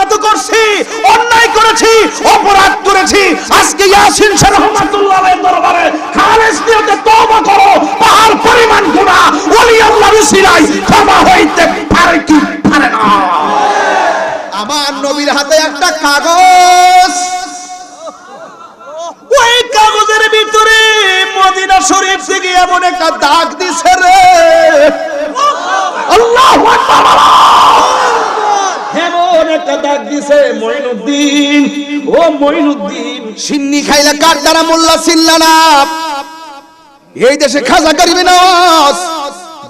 গুনাহ তো করছি, অন্যায় করেছি, অপরাধ করেছি। আজকে ইয়াসিন শাহ রহমাতুল্লাহ আলাইহির দরবারে খালেস নিয়তে তওবা করো, পাহাড় পরিমাণ গুনাহ ওলি আল্লাহর উসিলায় ক্ষমা হইতে পারে কি পারে না? আমার নবীর হাতে একটা কাগজ, ওই কাগজের ভিতরে মদিনা শরীফ থেকে এমন একটা দাগ দিছে রে, আল্লাহু আকবার, এমন একটা দাগ দিছে মঈনুদ্দিন, ও মঈনুদ্দিন, সিন্নি খাইলে কার দ্বারা মোল্লা চিল্লা না। এই দেশে খাজা গরিব নওয়াজ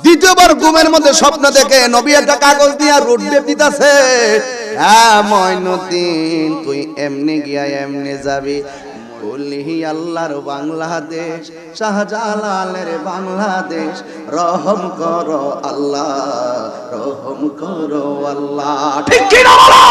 দ্বিতীয়বার ঘুমের মধ্যে স্বপ্ন দেখে নবী একটা কাগজ দিয়া রোড বেপ দিতেছে, হ্যাঁ মঈনুদ্দিন তুই এমনি গিয়া এমনি যাবি, বলিহি আল্লাহর বাংলাদেশ, শাহজালালের বাংলাদেশ, রহম করো আল্লাহ, রহম করো আল্লাহ। ঠিক কি না বলো?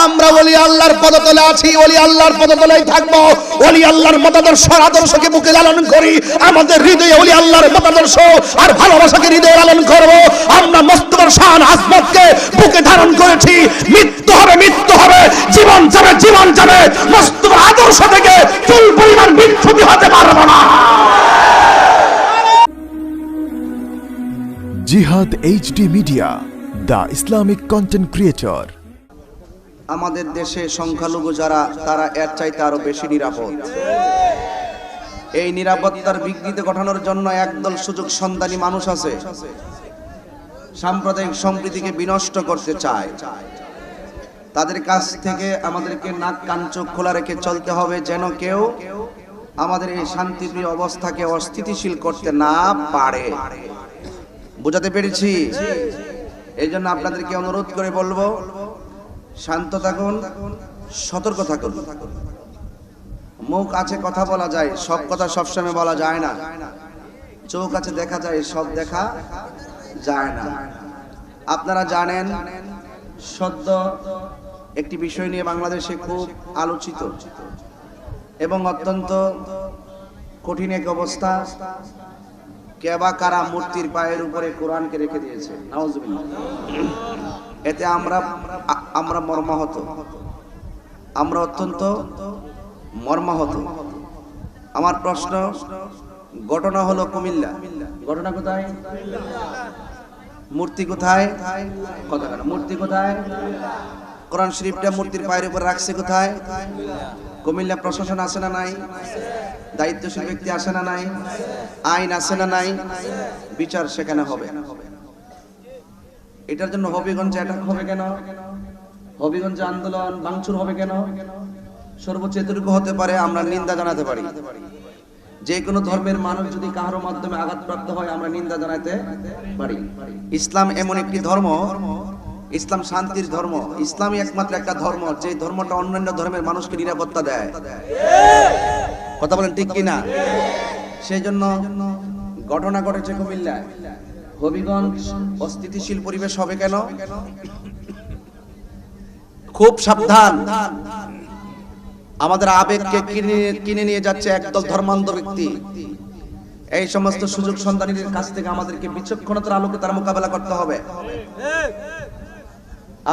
আমরা ওলি আল্লাহর পদতলে আছি, ওলি আল্লাহর পদতলেই থাকবো। ওলি আল্লাহর মতাদর্শ আদর্শকে বুকে লালন করি, আমাদের হৃদয়ে ওলি আল্লাহর মতাদর্শ আর ভালোবাসাকে হৃদয়ে লালন করব। আমরা মোস্তফার শান আজমতকে বুকে ধারণ করেছি। মৃত্যু হবে, মৃত্যু হবে, জীবন যাবে, জীবন যাবে, মোস্তফার আদর্শ থেকে চুল পরিমাণ বিচ্ছুতি হতে পারবো না। জিহাদ HD media, the Islamic content creator. আমাদের দেশে সংখ্যালঘু যারা, তারা এর চাইতে আরো বেশি নিরাপদ। এই নিরাপত্তার বিঘ্নিত ঘটানোর জন্য একদল সুযোগ সন্ধানী মানুষ আছে, সাম্প্রদায়িক সম্প্রীতিকে বিনষ্ট করতে চায়। তাদের কাছ থেকে আমাদেরকে নাক কান চোখ খোলা রেখে চলতে হবে, যেন কেউ আমাদের এই শান্তিপ্রিয় অবস্থাকে অস্থিতিশীল করতে না পারে। বুঝাতে পেরেছি? এই জন্য আপনাদেরকে অনুরোধ করে বলবো, শান্ত থাকুন, সতর্ক থাকুন। মুখ আছে কথা বলা যায়, সব কথা সবসময় বলা যায় না। চোখ আছে দেখা যায়, সব দেখা যায় না। আপনারা জানেন, সদ্য একটি বিষয় নিয়ে বাংলাদেশে খুব আলোচিত এবং অত্যন্ত কঠিন এক অবস্থা। কেবা কারা মূর্তির পায়ের উপরে কোরআনকে রেখে দিয়েছে, নাউজুবিল্লাহ। এতে আমরা মর্মাহত, আমরা অত্যন্ত মর্মাহত। আমার প্রশ্ন, ঘটনা হলো কুমিল্লা, ঘটনা কোথায়? মূর্তি কোথায়? কথা কেন? মূর্তি কোথায়? কোরআন শরীফটা মূর্তির পায়ের উপর রাখছে কোথায়? কুমিল্লা প্রশাসন আছে না নাই? দায়িত্বশীল ব্যক্তি আছে না নাই? আইন আছে না নাই? বিচার সেখানে হবে। এটার জন্য হবিগঞ্জে অ্যাটাক হবে কেন? হবিগঞ্জে আন্দোলন ভাঙচুর হবে কেন? সর্বোচ্চ এতটুকু হতে পারে, আমরা নিন্দা জানাতে পারি। যে কোনো ধর্মের মানুষ যদি কারো মাধ্যমে আঘাতপ্রাপ্ত হয়, আমরা নিন্দা জানাতে পারি। ইসলাম এমন একটি ধর্ম, ইসলাম শান্তির ধর্ম। ইসলামই একমাত্র একটা ধর্ম যে ধর্মটা অন্যান্য ধর্মের মানুষকে নিরাপত্তা দেয়। কথা বলেন ঠিক কিনা? সেই জন্য ঘটনা ঘটেছে কুমিল্লায়। হবিগঞ্জ অস্থিতিশীল পরিবেশ হবে কেন? খুব সাবধান। আমাদের আবেগকে কিনে নিয়ে যাচ্ছে একদল ধর্মান্ধ ব্যক্তি। এই সমস্ত সুযোগ সন্ধানীদের কাছ থেকে আমাদেরকে বিচক্ষণতার আলোকে তার মোকাবেলা করতে হবে।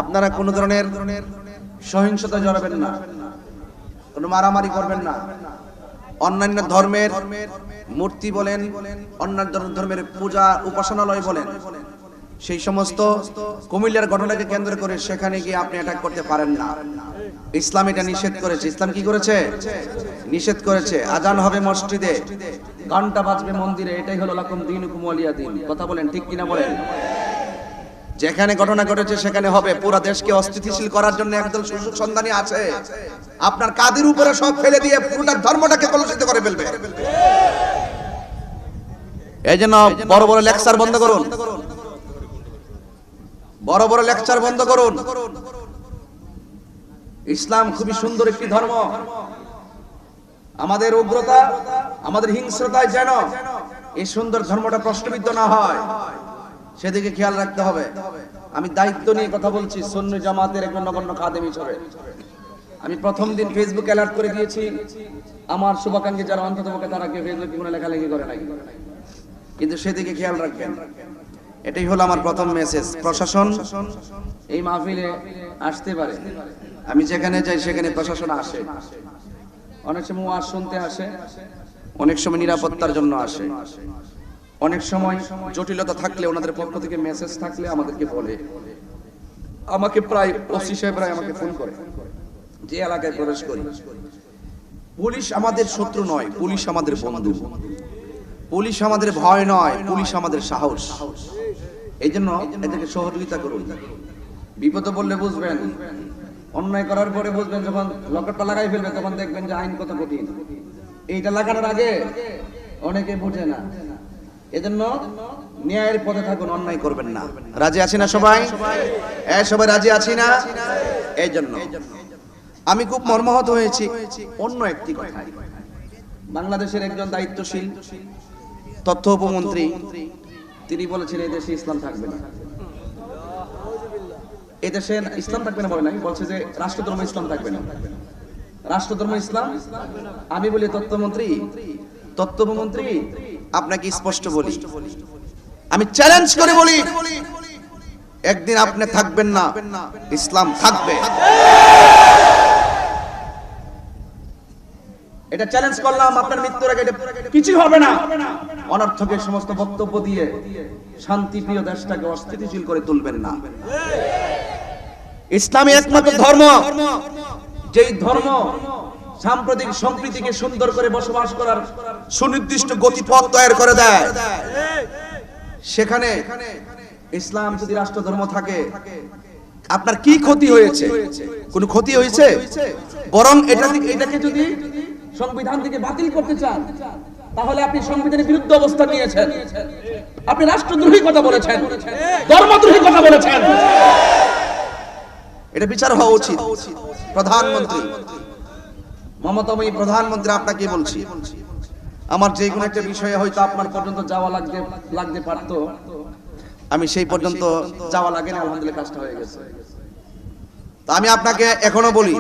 আপনারা কোন ধরনের সহিংসতা জড়াবেন না, কোন মারামারি করবেন না। অন্যান্য ধর্মের মূর্তি বলেন, অন্যান্য ধর্মের পূজা উপাসনালয় বলেন, সেই সমস্ত কুমিল্লার ঘটনাকে কেন্দ্র করে সেখানে গিয়ে আপনি অ্যাটাক করতে পারেন না। ইসলাম এটা নিষেধ করেছে। ইসলাম কি করেছে? নিষেধ করেছে। আজান হবে মসজিদে, ঘন্টা বাজবে মন্দিরে, এটাই হলো লাকুম দীনুকুম ওয়ালিয়া দীন। কথা বলেন ঠিক কিনা বলেন? যেখানে ঘটনা ঘটেছে সেখানে হবে। পুরো দেশকে অস্থিতিশীল করার জন্য একদল সুযোগ সন্ধানী আছে, আপনার কাঁধের উপরে সব ফেলে দিয়ে পুরোটা ধর্মটাকে কলুষিত করে ফেলবে। এই জন্য বড় বড় লেকচার বন্ধ করুন, বড় বড় লেকচার বন্ধ করুন। ইসলাম খুবই সুন্দর একটি ধর্ম। আমাদের উগ্রতা, আমাদের হিংস্রতায় যেন এই সুন্দর ধর্মটা প্রশ্নবিদ্ধ না হয়, সেদিকে খেয়াল রাখতে হবে। আমি দায়িত্ব নিয়ে কথা বলছি, সুন্নি জামাতের একজন নগণ্য খাদেম হিসেবে। আমি প্রথম দিন ফেসবুকে অ্যালার্ট করে দিয়েছি, আমার শুভাকাঙ্ক্ষী যারা অন্ততপক্ষে তারা কেউ ফেসবুকে কোনো লেখালেখি করে নাই, কিন্তু সেদিকে খেয়াল রাখবেন। এটাই হলো আমার প্রথম মেসেজ। প্রশাসন এই মাহফিলে আসতে পারে, আমি যেখানে যাই সেখানে প্রশাসন আসে, অনেক সময় ওয়াজ শুনতে আসে, অনেক সময় নিরাপত্তার জন্য আসে, অনেক সময় জটিলতা থাকলে ওনাদের পক্ষ থেকে মেসেজ থাকলে আমাদেরকে বলে। আমাকে প্রায় ওসি সাহেবরা আমাকে ফোন করে যে এলাকায় প্রবেশ করি। পুলিশ আমাদের শত্রু নয়, পুলিশ আমাদের বন্ধু। পুলিশ আমাদের ভয় নয়, পুলিশ আমাদের সাহস। এই জন্য এদেরকে সহযোগিতা করুন। বিপদে বললে বুঝবেন, অন্যায় করার পরে বুঝবেন, যখন লকেটটা লাগাই ফেলবে তখন দেখবেন যে আইন কত কঠিন। এইটা লাগানোর আগে অনেকে বুঝে না। এজন্য ন্যায়ের পথে থাকুন, অন্যায় করবেন না। রাজি আছি না সবাই? সবাই রাজি আছি না? এই জন্য আমি খুব মর্মাহত হয়েছি অন্য একটি কথায়। বাংলাদেশের একজন দায়িত্বশীল তথ্য উপমন্ত্রী তিনি বলেছেন এই দেশে ইসলাম থাকবে না। এই দেশে ইসলাম থাকবে না বলে নাই, বলছে যে রাষ্ট্রধর্ম ইসলাম থাকবে না। রাষ্ট্রধর্ম ইসলাম। আমি বলি তথ্য উপমন্ত্রী আপনাকে স্পষ্ট বলি, আমি চ্যালেঞ্জ করে বলি, একদিন আপনি থাকবেন না, ইসলাম থাকবে। এটা চ্যালেঞ্জ করলাম, আপনার মৃত্যুর আগে কিছু হবে না। অনর্থকের সমস্ত বক্তব্য দিয়ে শান্তিপ্রিয় দেশটাকে অস্থিতিশীল করে তুলবেন না। ইসলামই একমাত্র ধর্ম, যেই ধর্ম সাম্প্রতিক সম্প্রীতিকে সুন্দর করে বসবাস করার সুনির্দিষ্ট গতিপথ তৈরি করে দেয়। সেখানে ইসলাম যদি রাষ্ট্র ধর্ম থাকে, আপনার কি ক্ষতি হয়েছে? কোনো ক্ষতি হয়েছে? বরং এটাকে যদি সংবিধান থেকে বাতিল করতে চান, তাহলে আপনি সংবিধানের বিরুদ্ধে অবস্থান নিয়েছেন, আপনি রাষ্ট্রদ্রোহী কথা বলেছেন, ধর্মদ্রোহী কথা বলেছেন। এটা বিচার হওয়া উচিত। প্রধানমন্ত্রী, মমতাময়ী প্রধানমন্ত্রী, আপনাকে বলছি, আমার যে কোনো একটা বিষয়ে হয়তো আপনার পর্যন্ত যাওয়া লাগতে পারতো, আমি সেই পর্যন্ত যাওয়া লাগে না, আলহামদুলিল্লাহ কাজটা হয়ে গেছে। তা আমি আপনাকে এখনো বলি,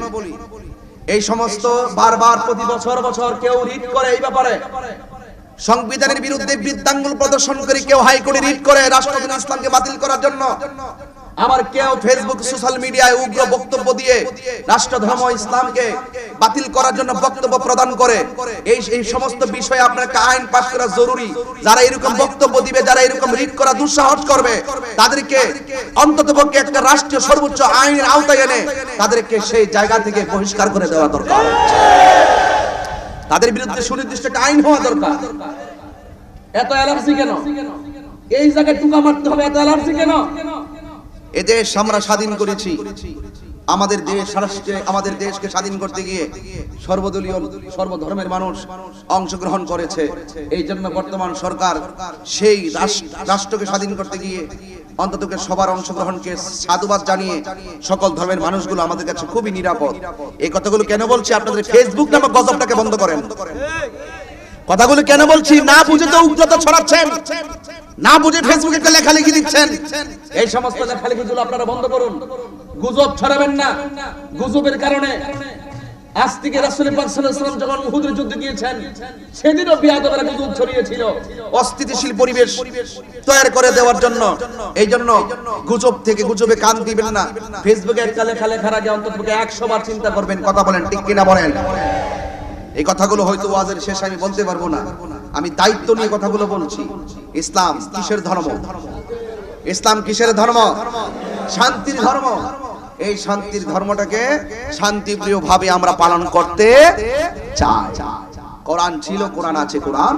এই সমস্ত বারবার প্রতি বছর কেউ রিট করে এই ব্যাপারে, সংবিধানের বিরুদ্ধে বৃদ্ধাঙ্গুল প্রদর্শন করে কেউ হাইকোর্টে রিট করে রাষ্ট্রধর্ম ইসলামকে বাতিল করার জন্য, আবার কেউ ফেসবুক সোশ্যাল মিডিয়ায় উগ্র বক্তব্য দিয়ে রাষ্ট্রধর্ম ইসলামকে বাতিল করার জন্য বক্তব্য প্রদান করে। এই সমস্ত বিষয়ে আপনাকে আইন পাস করা জরুরি। যারা এরকম বক্তব্য দিবে, যারা এরকম রিট করা দুঃসাহস করবে, তাদেরকে অন্ততপক্ষে একটা রাষ্ট্রীয় সর্বোচ্চ আইনের আওতায় এনে তাদেরকে সেই জায়গা থেকে বহিষ্কার করে দেওয়া দরকার। তাদের বিরুদ্ধে সুনির্দিষ্ট একটা আইন হওয়া দরকার। এত অ্যালার্জি কেন? এই জায়গায় টুকা মারতে হবে, এত অ্যালার্জি কেন? এদেশ আমরা স্বাধীন করেছি, আমাদের দেশকে স্বাধীন করতে গিয়ে সর্বদলীয় সর্বধর্মের মানুষ অংশগ্রহণ করেছে। এই জন্য বর্তমান সরকার সেই রাষ্ট্রকে স্বাধীন করতে গিয়ে অন্তত সবার অংশগ্রহণকে সাধুবাদ জানিয়ে সকল ধর্মের মানুষগুলো আমাদের কাছে খুবই নিরাপদ। এই কথাগুলো কেন বলছি? আপনাদের ফেসবুক নামক গজবটাকে বন্ধ করেন। কথাগুলো কেন বলছি? না বুঝে তো উগ্রতা ছড়াচ্ছেন, না বুঝে ফেসবুকে একটা লেখালেখি দিচ্ছেন। এই সমস্ত লেখালেখিগুলো আপনারা বন্ধ করুন। গুজব ছড়াবেন না। গুজবের কারণে আজ থেকে রাসূল পাক সাল্লাল্লাহু আলাইহি ওয়াসাল্লাম যখন উহুদের যুদ্ধে গিয়েছেন, সেদিনও বিয়াদবেরা গুজব ছড়িয়েছিল অস্থিতিশীল পরিবেশ তৈরি করে দেওয়ার জন্য। এই জন্য গুজব থেকে গুজবে কান দিবেন না। ফেসবুকে একটা লেখার আগে অন্তত 100 বার চিন্তা করবেন। কথা বলেন, ঠিক কিনা বলেন? এই কথাগুলো হয়তো ওয়াজের শেষে আমি বলতে পারবো না, আমি দায়িত্ব নিয়ে কথাগুলো বলছি। ইসলাম কিসের ধর্ম? ইসলাম কিসের ধর্ম? শান্তির ধর্ম। এই শান্তির ধর্মটাকে শান্তিপ্রিয় ভাবে আমরা পালন করতে চাই। কোরআন ছিল, কোরআন আছে, কোরআন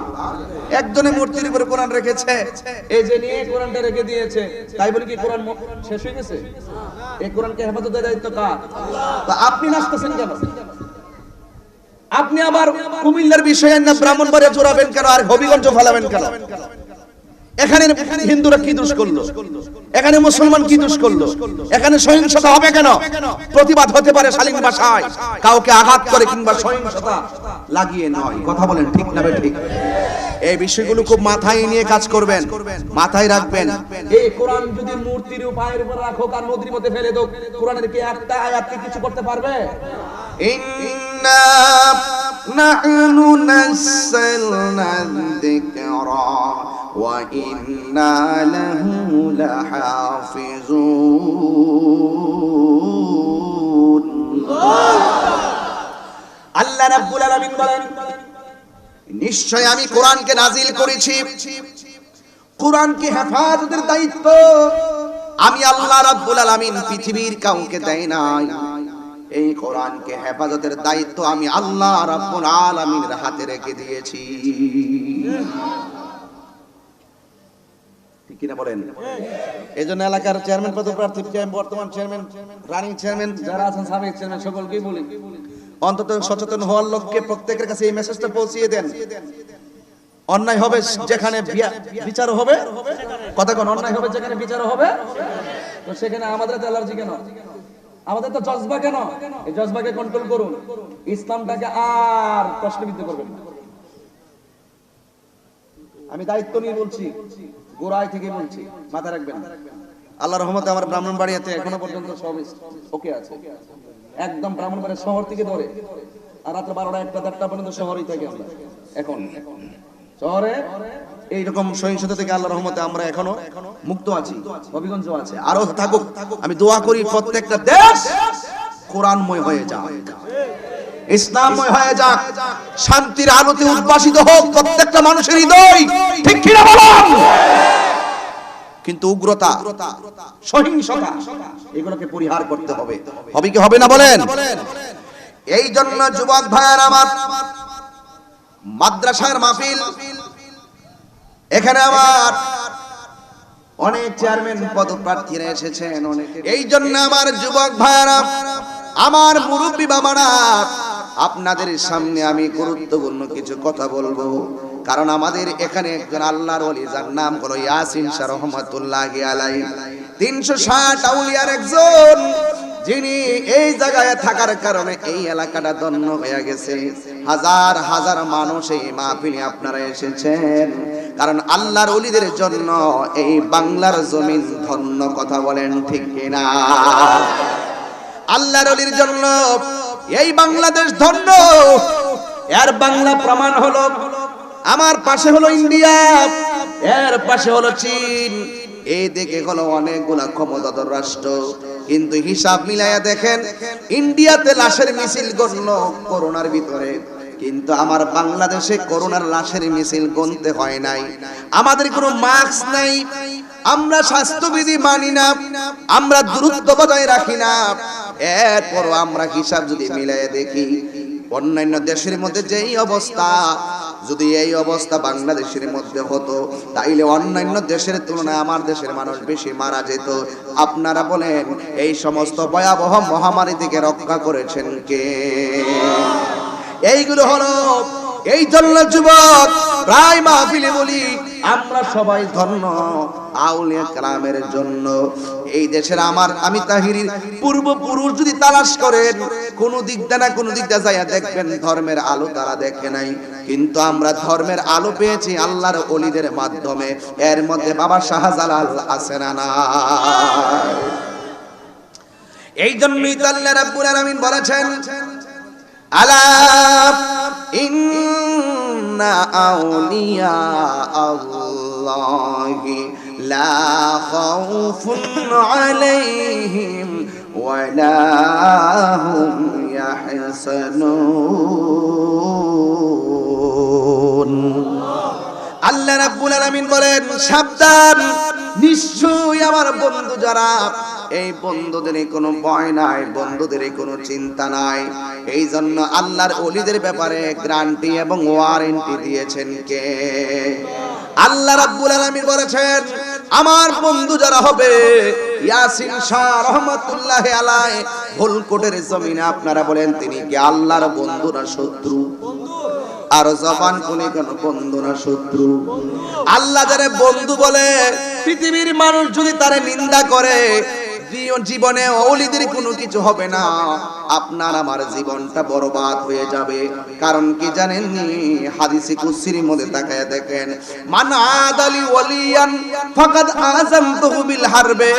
একজনের মূর্তির উপরে কোরআন রেখেছে, এই যে নিয়ে কোরআনটা রেখে দিয়েছে, তাই বলে কি কোরআন শেষ হয়ে গেছে? এই কোরআনকে হেফাজতের দায়িত্ব কার? তা আপনি নাচতেছেন কেন? আপনি আবার কুমিল্লার বিষয়ে না ব্রাহ্মণবাড়িয়া জোড়াবেন কেন, আর হবিগঞ্জ ফেলাবেন কেন? এখানে হিন্দুরা কি দোষ করলো? এখানে মুসলমান কি দোষ করলো? এখানে সহিংসতা হবে কেন? প্রতিবাদ হতে পারে শালীন ভাষায়, কাউকে আঘাত করে কিংবা সহিংসতা লাগিয়ে নয়। কথা বলেন, ঠিক না ঠিক? এই বিষয়গুলো খুব মাথায় নিয়ে কাজ করবেন, মাথায় রাখবেন। এই কোরআন যদি মূর্তির পায়ের উপর রাখো আর নদীর মধ্যে ফেলে দাও, কোরআনের কি একটা আয়াত কি কিছু করতে পারবে? ইন্না নাহনু নাযালনা যিকরা وإنا له لحافظون আল্লাহ রাব্বুল আলামিন বলেন নিশ্চয় আমি কোরআনকে নাজিল করেছি কোরআনকে হেফাজতের দায়িত্ব আমি আল্লাহ রাব্বুল আলামিন পৃথিবীর কাউকে দেই নাই এই কোরআনকে হেফাজতের দায়িত্ব আমি আল্লাহ রাব্বুল আলামিনের হাতে রেখে দিয়েছি ঠিক কিনা বলেন এইজন্য এলাকার চেয়ারম্যান পদপ্রার্থী বর্তমান চেয়ারম্যান রানিং চেয়ারম্যান যারা আছেন সাবেক চেয়ারম্যান সকলকেই বলি অন্তত সচেতন হওয়ার লক্ষ্যে প্রত্যেকের কাছে এই মেসেজটা পৌঁছিয়ে দেন অন্যায় হবে যেখানে বিচার হবে কথা কোন অন্যায় হবে যেখানে বিচার হবে তো সেখানে আমাদের তো অ্যালার্জি কেন আমাদের তো জজবা কেন এই জজবাকে কন্ট্রোল করুন ইসলামটাকে আর প্রশ্নবিদ্ধ করবেন না আমি দায়িত্ব নিয়ে বলছি গোড়ায় থেকে বলছি মাথা রাখবেন আল্লাহর রহমতে আমার ব্রাহ্মণবাড়িয়াতে এখনো পর্যন্ত সব ওকে আছে একদম ব্রাহ্মণবাড়িয়া শহর থেকে ধরে আর রাত্র 12টা 1টা 4টা পর্যন্ত শহরেই থাকি আমরা এখন শহরে এইরকম সহিংসতা থেকে আল্লাহর রহমতে আমরা এখনো মুক্ত আছি হবিগঞ্জ আছে আরো থাকুক আমি দোয়া করি প্রত্যেকটা দেশ কোরআনময় হয়ে যাক ইসলামময় হয়ে যাক শান্তির আলোতে উদ্ভাসিত হোক প্রত্যেকটা মানুষের হৃদয় ঠিক কিনা বলুন কিন্তু উগ্রতা সহিংসতা এগুলোকে পরিহার করতে হবে হবে কি হবে না বলেন এই জন্য যুবক ভাইয়ের আমার মাদ্রাসার মাহফিল এখানে আমার অনেক চেয়ারম্যান পদপ্রার্থীরা এসেছেন অনেকে এই জন্য আমার যুবক ভাইয়েরা আমার মুরব্বী বাবারা আপনাদের সামনে আমি গুরুত্বপূর্ণ কিছু কথা বলবো কারণ আমাদের এখানে একজন আল্লাহর ওলি যার নাম হলো ইয়াসিন শাহ রহমাতুল্লাহি আলাইহি 360 আউলিয়ার একজন যিনি এই জায়গায় থাকার কারণে এই এলাকাটা ধন্য হয়ে গেছে হাজার হাজার মানুষ এই মাহফিলে আপনারা এসেছেন কারণ আল্লাহর ওলিদের জন্য এই বাংলার জমিন ধন্য কথা বলেন ঠিক কিনা আল্লাহর ওলির জন্য এই বাংলাদেশ ধন্য এর বাংলা প্রমাণ হলো আমার পাশে হলো ইন্ডিয়া এর পাশে হলো চীন এই দিকে হলো অনেকগুলা ক্ষমতাধর রাষ্ট্র কিন্তু হিসাব মিলাইয়া দেখেন ইন্ডিয়াতে লাশের মিছিল গণল করোনার ভিতরে কিন্তু আমার বাংলাদেশে করোনার লাশের মিছিল গণতে হয় নাই আমাদের কোনো মাস্ক নাই আমরা স্বাস্থ্যবিধি মানি না আমরা দূরত্ব বজায় রাখি না এরপরও আমরা হিসাব যদি মিলাইয়া দেখি অন্যান্য দেশের মধ্যে যেই অবস্থা যদি এই অবস্থা বাংলাদেশের মধ্যে হতো তাইলে অন্যান্য দেশের তুলনায় আমার দেশের মানুষ বেশি মারা যেত আপনারা বলেন এই সমস্ত ভয়াবহ মহামারী থেকে রক্ষা করেছেন কে এইগুলো হলো এই জন্য যুবক প্রায় মাহফিলে বলি আমরা সবাই ধন্য আউলিয়া কেরামের জন্য এই দেশের আমি তাহিরির পূর্বপুরুষ যদি তালাশ করেন কোন দিক না কোন দিক দিয়ে যাইয়া দেখবেন ধর্মের আলো তারা দেখে নাই কিন্তু আমরা ধর্মের আলো পেয়েছি আল্লাহর ওলিদের মাধ্যমে এর মধ্যে বাবা শাহজালাল আছে না না এই জন্যই তো আল্লাহ রাব্বুল আলামিন বলেছেন আলা ইন্না আউলিয়া আল্লাহি লা খাউফুন আলাইহিম ওয়া লা হুম ইয়াহসানুন আল্লাহ রাব্বুল আলামিন বলেন সাবধান নিশ্চয়ই আমার বন্ধু যারা এই বন্ধুদের কোনো ভয় নাই বন্ধুদের কোনো চিন্তা নাই এই জন্য আল্লাহর ওলিদের ব্যাপারে গ্যারান্টি এবং ওয়ারেন্টি দিয়েছেন কে আল্লাহ রাব্বুল আলামিন বলেছেন আমার বন্ধু যারা হবে ইয়াসিন শাহ রহমাতুল্লাহি আলাইহি ভুলকোটের জমিনে আপনারা বলেন তিনি কি আল্লাহর বন্ধু না শত্রু আর জবান কোনে কেন বন্ধু না শত্রু আল্লাহ যারে বন্ধু বলে পৃথিবীর মানুষ যদি তারে নিন্দা করে জীবনে ওলিদের কোনো কিছু হবে না, আপনার আমার জীবনটা বরবাদ হয়ে যাবে। কারণ কি জানেন, হাদিসে কুদসির মধ্যে তাকায়া দেখেন, মান আদালি ওয়ালিয়ান ফাকাদ আযামতুহু বিল হারবে।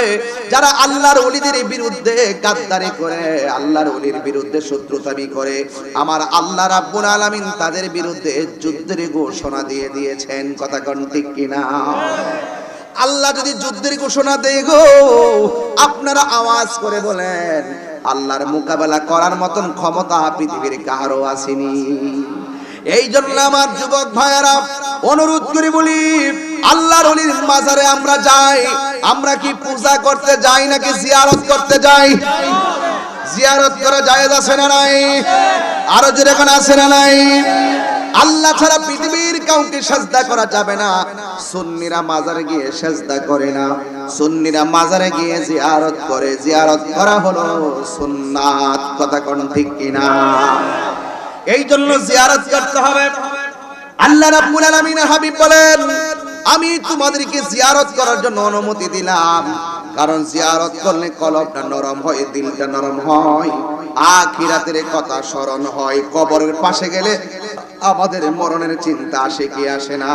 যারা আল্লাহর ওলিদের বিরুদ্ধে গাদ্দারি করে, আল্লাহর ওলির বিরুদ্ধে শত্রুতামি করে, আমার আল্লাহ রাব্বুল আলামিন তাদের বিরুদ্ধে যুদ্ধের ঘোষণা দিয়ে দিয়েছেন। কথা কোন ঠিক কিনা? আল্লাহ যদি যুদ্ধের ঘোষণা দেয় গো, আপনারা আওয়াজ করে বলেন, আল্লাহর মোকাবেলা করার মতন ক্ষমতা পৃথিবীর কারো আসেনি। এই জন্য আমার যুবক ভাইয়েরা অনুরোধ করে বলি, আল্লাহর ওলির মাজারে আমরা যাই, আমরা কি পূজা করতে যাই নাকি জিয়ারত করতে যাই? জিয়ারত করা জায়েজ আছে না নাই? আরো জোরে কোন আছে না নাই? আল্লাহ ছাড়া পৃথিবীর কাউকে সিজদা করা যাবে না। সুন্নিরা মাজারে গিয়ে সিজদা করে না, সুন্নিরা মাজারে গিয়ে জিয়ারত করে। জিয়ারত করা হলো সুন্নাত। কথা কোন ঠিক কিনা? এই জন্য জিয়ারত করতে হবে। আল্লাহ রাব্বুল আলামিনের হাবিব বলেন, আমি তোমাদেরকে জিয়ারত করার জন্য অনুমতি দিলাম, কারণ জিয়ারত করলে কলবটা নরম হয়, দিলটা নরম হয়, আখিরাতের কথা স্মরণ হয়। কবরের পাশে গেলে আমাদের মরণের চিন্তা আসে কি আসে না?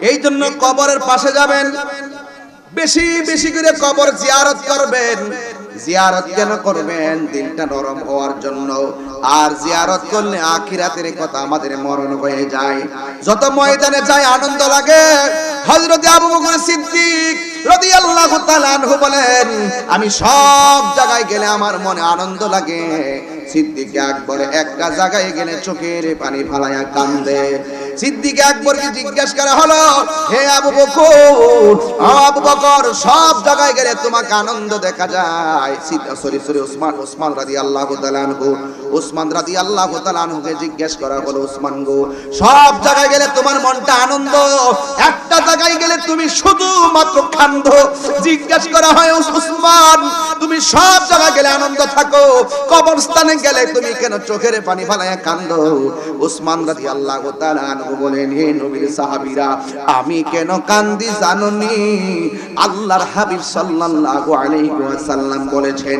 এই জন্য কবরের পাশে যাবেন, বেশি বেশি করে কবর জিয়ারত করবেন। জিয়ারত কেন করবেন? দিলটা নরম হওয়ার জন্য। আর জিয়ারত করলে আখিরাতের কথা আমাদের মরণ হয়ে যায়। যত ময়দানে যায় আনন্দ লাগে। হযরত আবু বকর সিদ্দিক রাদিয়াল্লাহু তাআলা আনহু বলেন, আমি সব জায়গায় গেলে আমার মনে আনন্দ লাগে, সিদ্দিক আকবর একটা জায়গায় গেলে চোখের পানি ফালায়া কান্দে। সিদ্দিক আকবরকে জিজ্ঞাসা করা হলো, হে আবু বকর, আবু বকর সব জায়গায় গেলে তোমাকে আনন্দ দেখা যায়। ওসমান রাদিয়াল্লাহু তাআলা আনহু, ওসমান রাদিয়াল্লাহু তাআলা আনহুকে জিজ্ঞাসা করা হলো, ওসমান গো সব জায়গায় গেলে তোমার মনটা আনন্দ, একটা জায়গায় গেলে তুমি শুধু মাত্র কান্দো। জিজ্ঞাসা করা হয়, ওসমান তুমি সব জায়গায় গেলে আনন্দ থাকো, কবরস্থানে গেলে তুমি কেন চোখের পানি ফালায়া কান্দো? ওসমান রাদিয়াল্লাহু তাআলা আনহু বলেন, হে নবীর সাহাবীরা, আমি কেন কান্দি জানোনি? আল্লাহর হাবিব সাল্লাল্লাহু আলাইহি ওয়াসাল্লাম বলেছেন,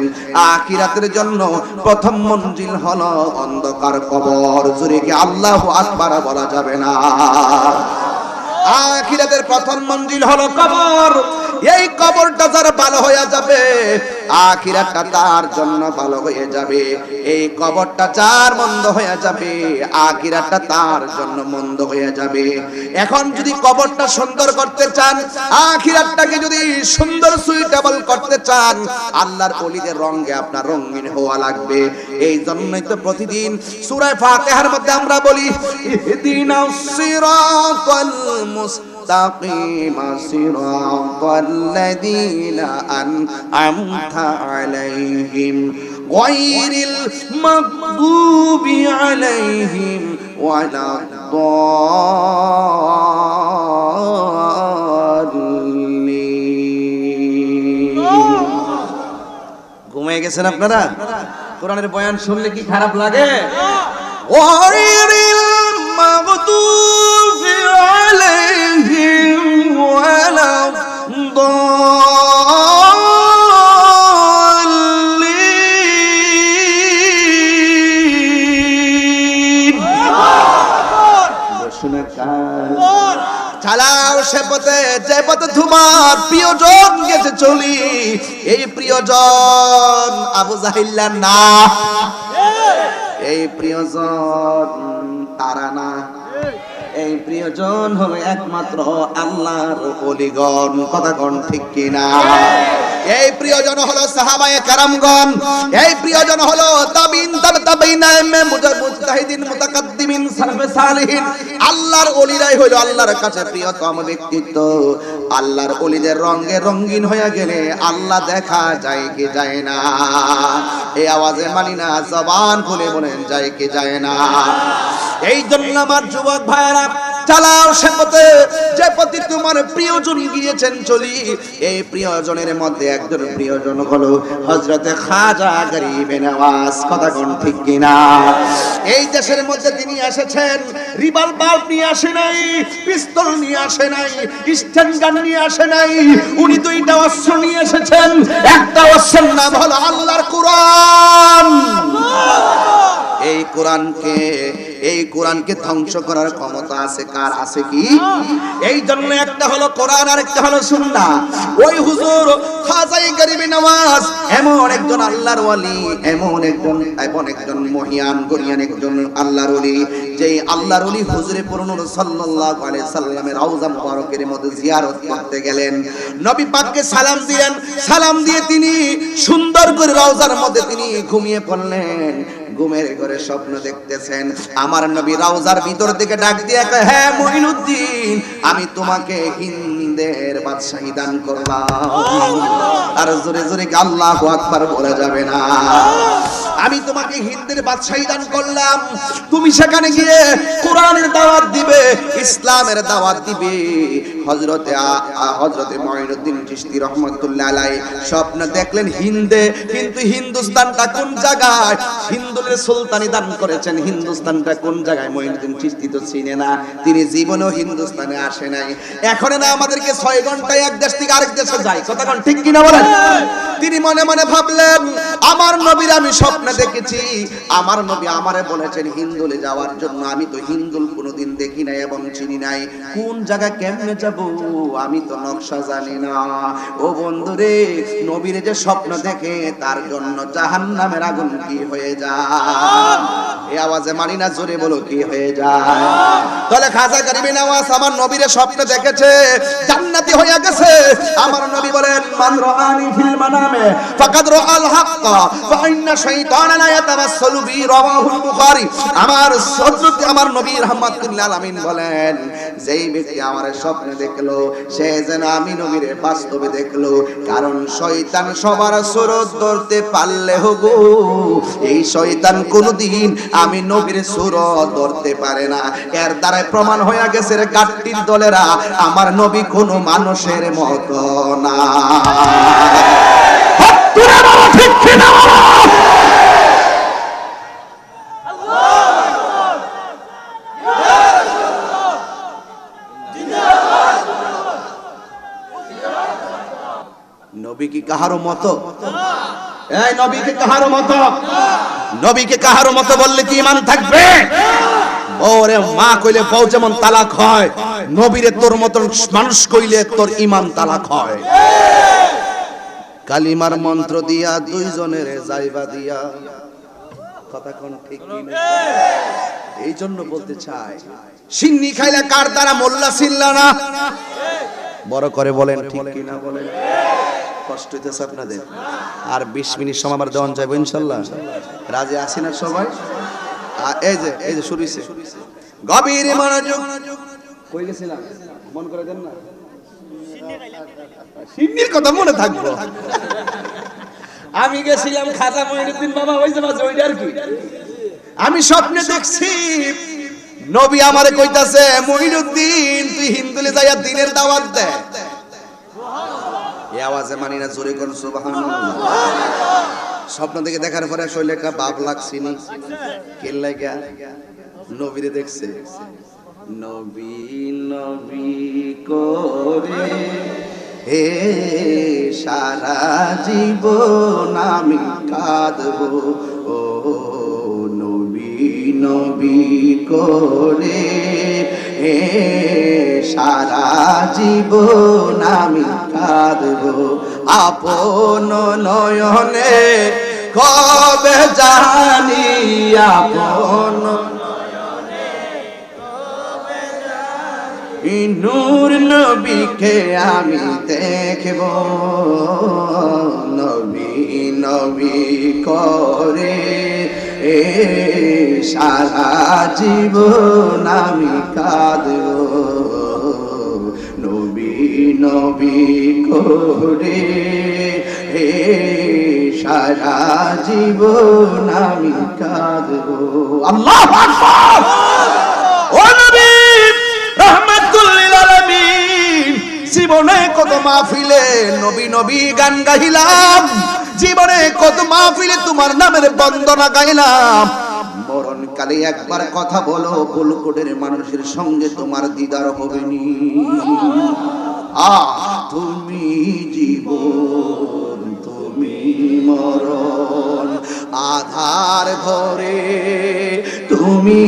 আখিরাতের জন্য প্রথম মঞ্জিল হলো অন্ধকার কবর। জোরে কি আল্লাহু আকবার বলা যাবে না? আখিরাতের প্রথম মঞ্জিল হলো কবর। এই কবরটা যার ভালো হয়ে যাবে, আখিরাতটা তার জন্য ভালো হয়ে যাবে। এই কবরটা যার মন্দ হয়ে যাবে, আখিরাতটা তার জন্য মন্দ হয়ে যাবে। এখন যদি কবরটা সুন্দর করতে চান, আখিরাতটাকে যদি সুন্দর সুইটেবল করতে চান, আল্লাহর ওলিদের রঙে আপনার রঙিন হওয়া লাগবে। এই জন্যই তো প্রতিদিন সূরা ফাতিহার মধ্যে আমরা বলি, ইহদিনাস সিরাতাল মুস্তাকিম সিরাতাল লাযীনা আন'আমতা আলাইহিম গায়রিল মাগদুবি আলাইহিম ওয়ালাদ-দাল্লিন। ঘুমিয়ে গেছেন আপনারা? কোরআনের বয়ান শুনলে কি খারাপ লাগে? গায়রিল মাগদুবি আলাইহিম ওয়ালাদ-দাল্লিন। চালাও সে পথে যে পথে তোমার প্রিয়জন গেছে চলি। এই প্রিয়জন আবু জাহিল্লা না, এই প্রিয়জন তারা না, এই প্রিয়জন হলো একমাত্র আল্লাহর ওলিগণ। কথা কোন ঠিক কিনা? এই প্রিয়জন হলো সাহাবায়ে কেরামগণ, এই প্রিয়জন হলো তাবিন তাবিঈন মুজতাহিদিন মুতাকাদ্দিমিন সালফে সালিহিন। আল্লাহর ওলিরাই হলো আল্লাহর কাছে প্রিয়তম ব্যক্তিত্ব। আল্লাহর ওলিদের রঙে রঙিন হয়ে গেলে আল্লাহ দেখা যায় কি যায় না? এই আওয়াজে মানি না, জবান খুলে বলেন যায় কি যায় না? এই জন্য আমার যুবক ভাইরা চালাও সে পথে যে পথে তোমার প্রিয়জন গিয়েছেন চলি। এই প্রিয়জনের মধ্যে একজন প্রিয়জন হলো হযরতে খাজা গরিবে নওয়াজ। কথা কোন ঠিক কিনা? এই দেশের মধ্যে তিনি এসেছেন, রিভলভার নিয়ে আসে নাই, পিস্তল নিয়ে আসে নাই, স্ট্যান্ড গান নিয়ে আসে নাই। উনি দুইটা অস্ত্র নিয়ে এসেছেন। একটা অস্ত্রের নাম হলো আল্লাহর কোরআন। এই কোরআনকে ধ্বংস করার ক্ষমতা আছে কার? আছে কি? এই জন্য একটা হলো কোরআন আর একটা হলো সুন্নাহ। ওই হুজুর খাজা গরিবে নওয়াজ এমন একজন আল্লাহর ওয়ালি, এমন একজন মহিয়ান গরিয়ান একজন আল্লাহর ওলি, যেই আল্লাহর ওলি হুজুরে পুরনুর সাল্লাল্লাহু আলাইহি সাল্লামের রওজা মুবারকের মধ্যে জিয়ারত করতে গেলেন। নবী পাককে সালাম দিলেন। সালাম দিয়ে তিনি সুন্দর করে রওজার মধ্যে তিনি ঘুমিয়ে পড়লেন। ঘুমের ঘরে স্বপ্ন দেখতেছেন। আমার নবী রওজার ভিতর থেকে ডাক দিয়ে কয়, হ্যাঁ মঈনুদ্দিন, আমি তোমাকে হিন্দের বাদশাহী দান করলাম। আর জোরে জোরে আল্লাহু আকবার বলা যাবে না? আমি তোমাকে হিন্দের বাদশাহী দান করলাম। তুমি সেখানে গিয়ে কোরআনের দাওয়াত দিবে, ইসলামের দাওয়াত দিবে। হযরতে মঈনুদ্দিন চিশতি রাহমাতুল্লাহ আলাইহি স্বপ্ন দেখলেন হিন্দে, কিন্তু হিন্দুস্তানটা কোন জায়গায়? হিন্দুলের সুলতানি দান করেছেন, হিন্দুস্তানটা কোন জায়গায়? মঈনুদ্দিন চিশতি তো চিনে না, তিনি জীবনেও হিন্দুস্তানে আসে নাই। এখন না আমাদেরকে 6 ঘন্টায় এক দেশ থেকে আরেক দেশে যায়। কথা কোন ঠিক কিনা বলেন? তিনি মনে মনে ভাবলেন, আমার নবীর আমি স্বপ্নে দেখেছি, আমার নবী আমারে বলেছেন হিন্দুলে যাওয়ার জন্য। আমি তো হিন্দুল কোনোদিন দেখি নাই এবং চিনি নাই, কোন জায়গায় কেমনে যাব আমি তো নকশা জানি না। ও বন্ধুরে, নবীর যে স্বপ্ন দেখে তার জন্য জাহান্নামের আগুন কি হয়ে যায়? এই আওয়াজে মানি না, জোরে বলো কি হয়ে যায়? তাহলে খাজা গরিবে নওয়াজ আমার নবীর স্বপ্ন দেখেছে, জান্নাতি হয়ে গেছে। আমার নবী বলেন, মান রাআনি ফিল মানামে ফাকাদ রাআল হক ফা ইন্না শাইতানা লা ইয়াতামাসসালু বি। রাওয়াহুল বুখারী। আমার নবী রাহমাতুল্লাহ আলামিন বলেন, যেই ব্যক্তি আমার স্বপ্নে দেখলো সে যেন আমি নবীর বাস্তবে দেখলো। কারণ শয়তান সবার সুরত ধরতে পারলে হবো, এই শয়তান কোনদিন আমি নবীর সুরত ধরতে পারে না। এর দ্বারাই প্রমাণ হয়ে গেছে রে গাট্টির দলেরা, আমার নবী কোনো মানুষের মতো না। ঠিক কিনা? নবী কি কাহারো মতো? এই নবী কি কাহারো মতো? নবীকে কাহারো মতো বললে কি ঈমান থাকবে? ওরে মা কইলে বউ যেমন তালাক হয়, নবীরে তোর মতন মানুষ কইলে তোর ঈমান তালাক হয়। কালিমার মন্ত্র দিয়া দুইজনের যাইবা দিয়া। কথা কোন ঠিক কিনা? এই জন্য বলতে চাই, সিন্নি খাইলে কার দ্বারা মোল্লা ছিল্লা না? বড় করে বলেন ঠিক কিনা বলেন। কষ্ট হইতেছে আপনাদের? আর 20 মিনিট সময় আমার দেওয়া যাবে ইনশাআল্লাহ? রাজি আছেন না সবাই? এই যে শুরু হইছে, গভীর মনোযোগ। কই গেছিলাম মন করে দেন না? সিন্নির কথা মনে থাকবো। আমি গেছিলাম খাজা মঈনুদ্দিন বাবা, ওই যে ওইটা আর কি। আমি স্বপ্নে দেখছি নবী আমারে কইতাছে, মঈনুদ্দিন তুই হিন্দুলে যাইয়া দিনের দাওয়াত দে। এই আওয়াজে মানি না, জোরে কোন সুবহানাল্লাহ। স্বপ্ন থেকে দেখার পরে শরীরে একটা ভাব লাগছিনি, কেন লাগা? নবীরে দেখছে। নবী নবী করে হে সারা জীবন আমি কাঁদবো, ও নবী নবী করে হে সারা জীবন আমি কাঁদবো। আপন নয়নে কবে জানি, আপন নূর নবীকে আমি দেখব, নবী নবী করে এ সারা জীবন আমি কাঁদব, নবী নবী করে এ সারা জীবন আমি কাঁদব। আল্লাহু আকবার। ও নবী রাহমাতুল লিল আলামিন। জীবনে কত মাহফিলে নবী নবী গান গাইলাম, জীবনে কত মাহফিলে তোমার নামের বন্দনা গাইলাম। মরণকালে একবার কথা বলো, গোলকোটের মানুষের সঙ্গে তোমার দিদার হবে নি। তুমি জীবন তুমি মরণ, আধার ঘরে তুমি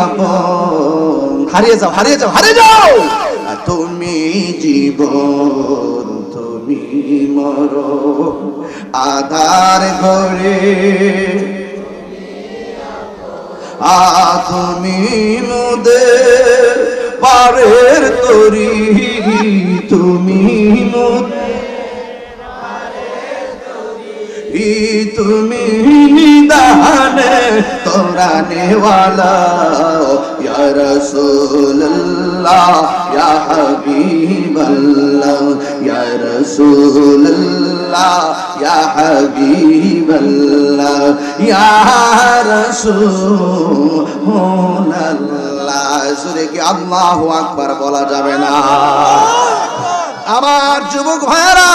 আপন। হারিয়ে যাও হারিয়ে যাও হারিয়ে যাও। তুমি জীবন তুমি মরণ, আধার ঘরে তুমি মোদের পারের তরি, তুমি তুমি দানে তোরানে ওয়ালা, ইয়া রাসূলুল্লাহ ইয়া হাবিবাল্লাহ, ইয়া রাসূলুল্লাহ ইয়া হাবিবাল্লাহ, ইয়া রাসূলুল্লাহ। জোরে কি আল্লাহু আকবার বলা যাবে না? আমার যুবক ভাইরা,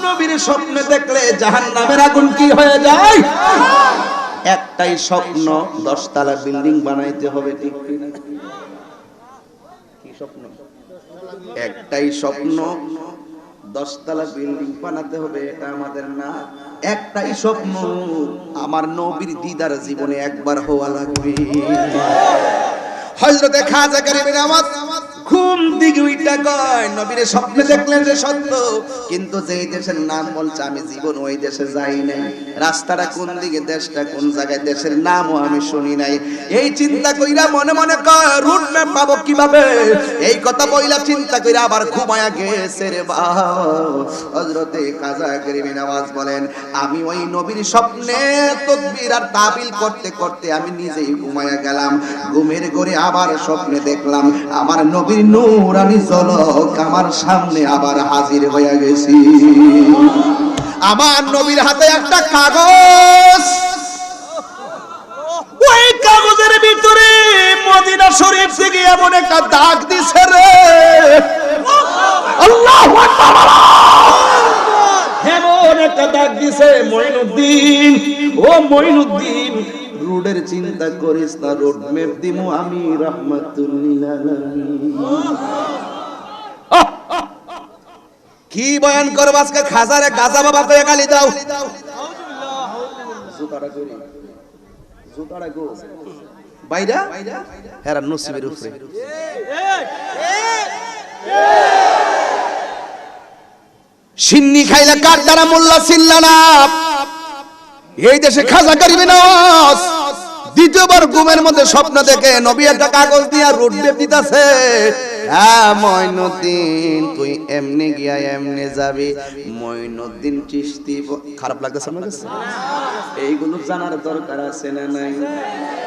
নবীর স্বপ্নে দেখলে জাহান্নামের আগুন কি হয়ে যায়? একটাই স্বপ্ন, 10 তলা বিল্ডিং বানাইতে হবে, ঠিক কিনা? কি স্বপ্ন? একটাই স্বপ্ন, 10 তলা বিল্ডিং বানাতে হবে, এটা আমাদের না। একটাই স্বপ্ন, আমার নবীর দিদার জীবনে একবার হওয়া লাগবে। হযরতে খাজা গরিবের আওয়াজ ঘুম দিকে উইটা কয়, নবীর স্বপ্নে দেখলেন যে সত্য, কিন্তু যেই দেশের নাম বলছে আমি জীবন ওই দেশে যাই নাই, রাস্তাটা কোন দিকে, দেশটা কোন জায়গায়, দেশের নামও আমি শুনি নাই। এই চিন্তা কইরা মনে মনে কয় রুট ম্যাপ পাবো কিভাবে, এই কথা বইলা চিন্তা কইরা আবার ঘুমায়া গেছে রে বাবা। হযরতে খাজা গরিবের আওয়াজ বলেন, আমি ওই নবীর স্বপ্নে তাকবীর আর তাবিল করতে করতে আমি নিজেই ঘুমায়া গেলাম। ঘুমের ঘরে আবার স্বপ্নে দেখলাম আমার নবীর নূরানি ঝলক আমার সামনে আবার হাজির হয়ে গেছি। আমার নবীর হাতে একটা কাগজ, ওই কাগজের ভিতরে মদিনা শরীফ থেকে এমন একটা দাগ দিছে রে, আল্লাহু আকবার, এমন একটা দাগ দিছে, মঈনুদ্দিন ও মঈনুদ্দিন রোডের চিন্তা করিস না, রোড ম্যাপ দিমু আমি রাহমাতুল লিল আলামিন। কি বয়ান করব আজকে? খাজারে গাজা বাবা কয়ে গালি দাও, জুতাড়া করি জুতাড়া গো বাইরা হেরা নসিবের উপরে। সিন্নি খাইলা কার দ্বারা মোল্লা চিল্লা না, এই দেশে খাজা গরিব নওয়াজ দ্বিতীয়বার ঘুমের মধ্যে স্বপ্ন দেখে নবী একটা কাগজ দিয়া রোড ম্যাপ দিতেছে। হ্যাঁ মঈনুদ্দিন, তুই এমনি গিয়া এমনি যাবি। মঈনুদ্দিন চিশতি, খারাপ লাগতেছে আপনার কাছে? এইগুলো জানার দরকার আছে না নাই?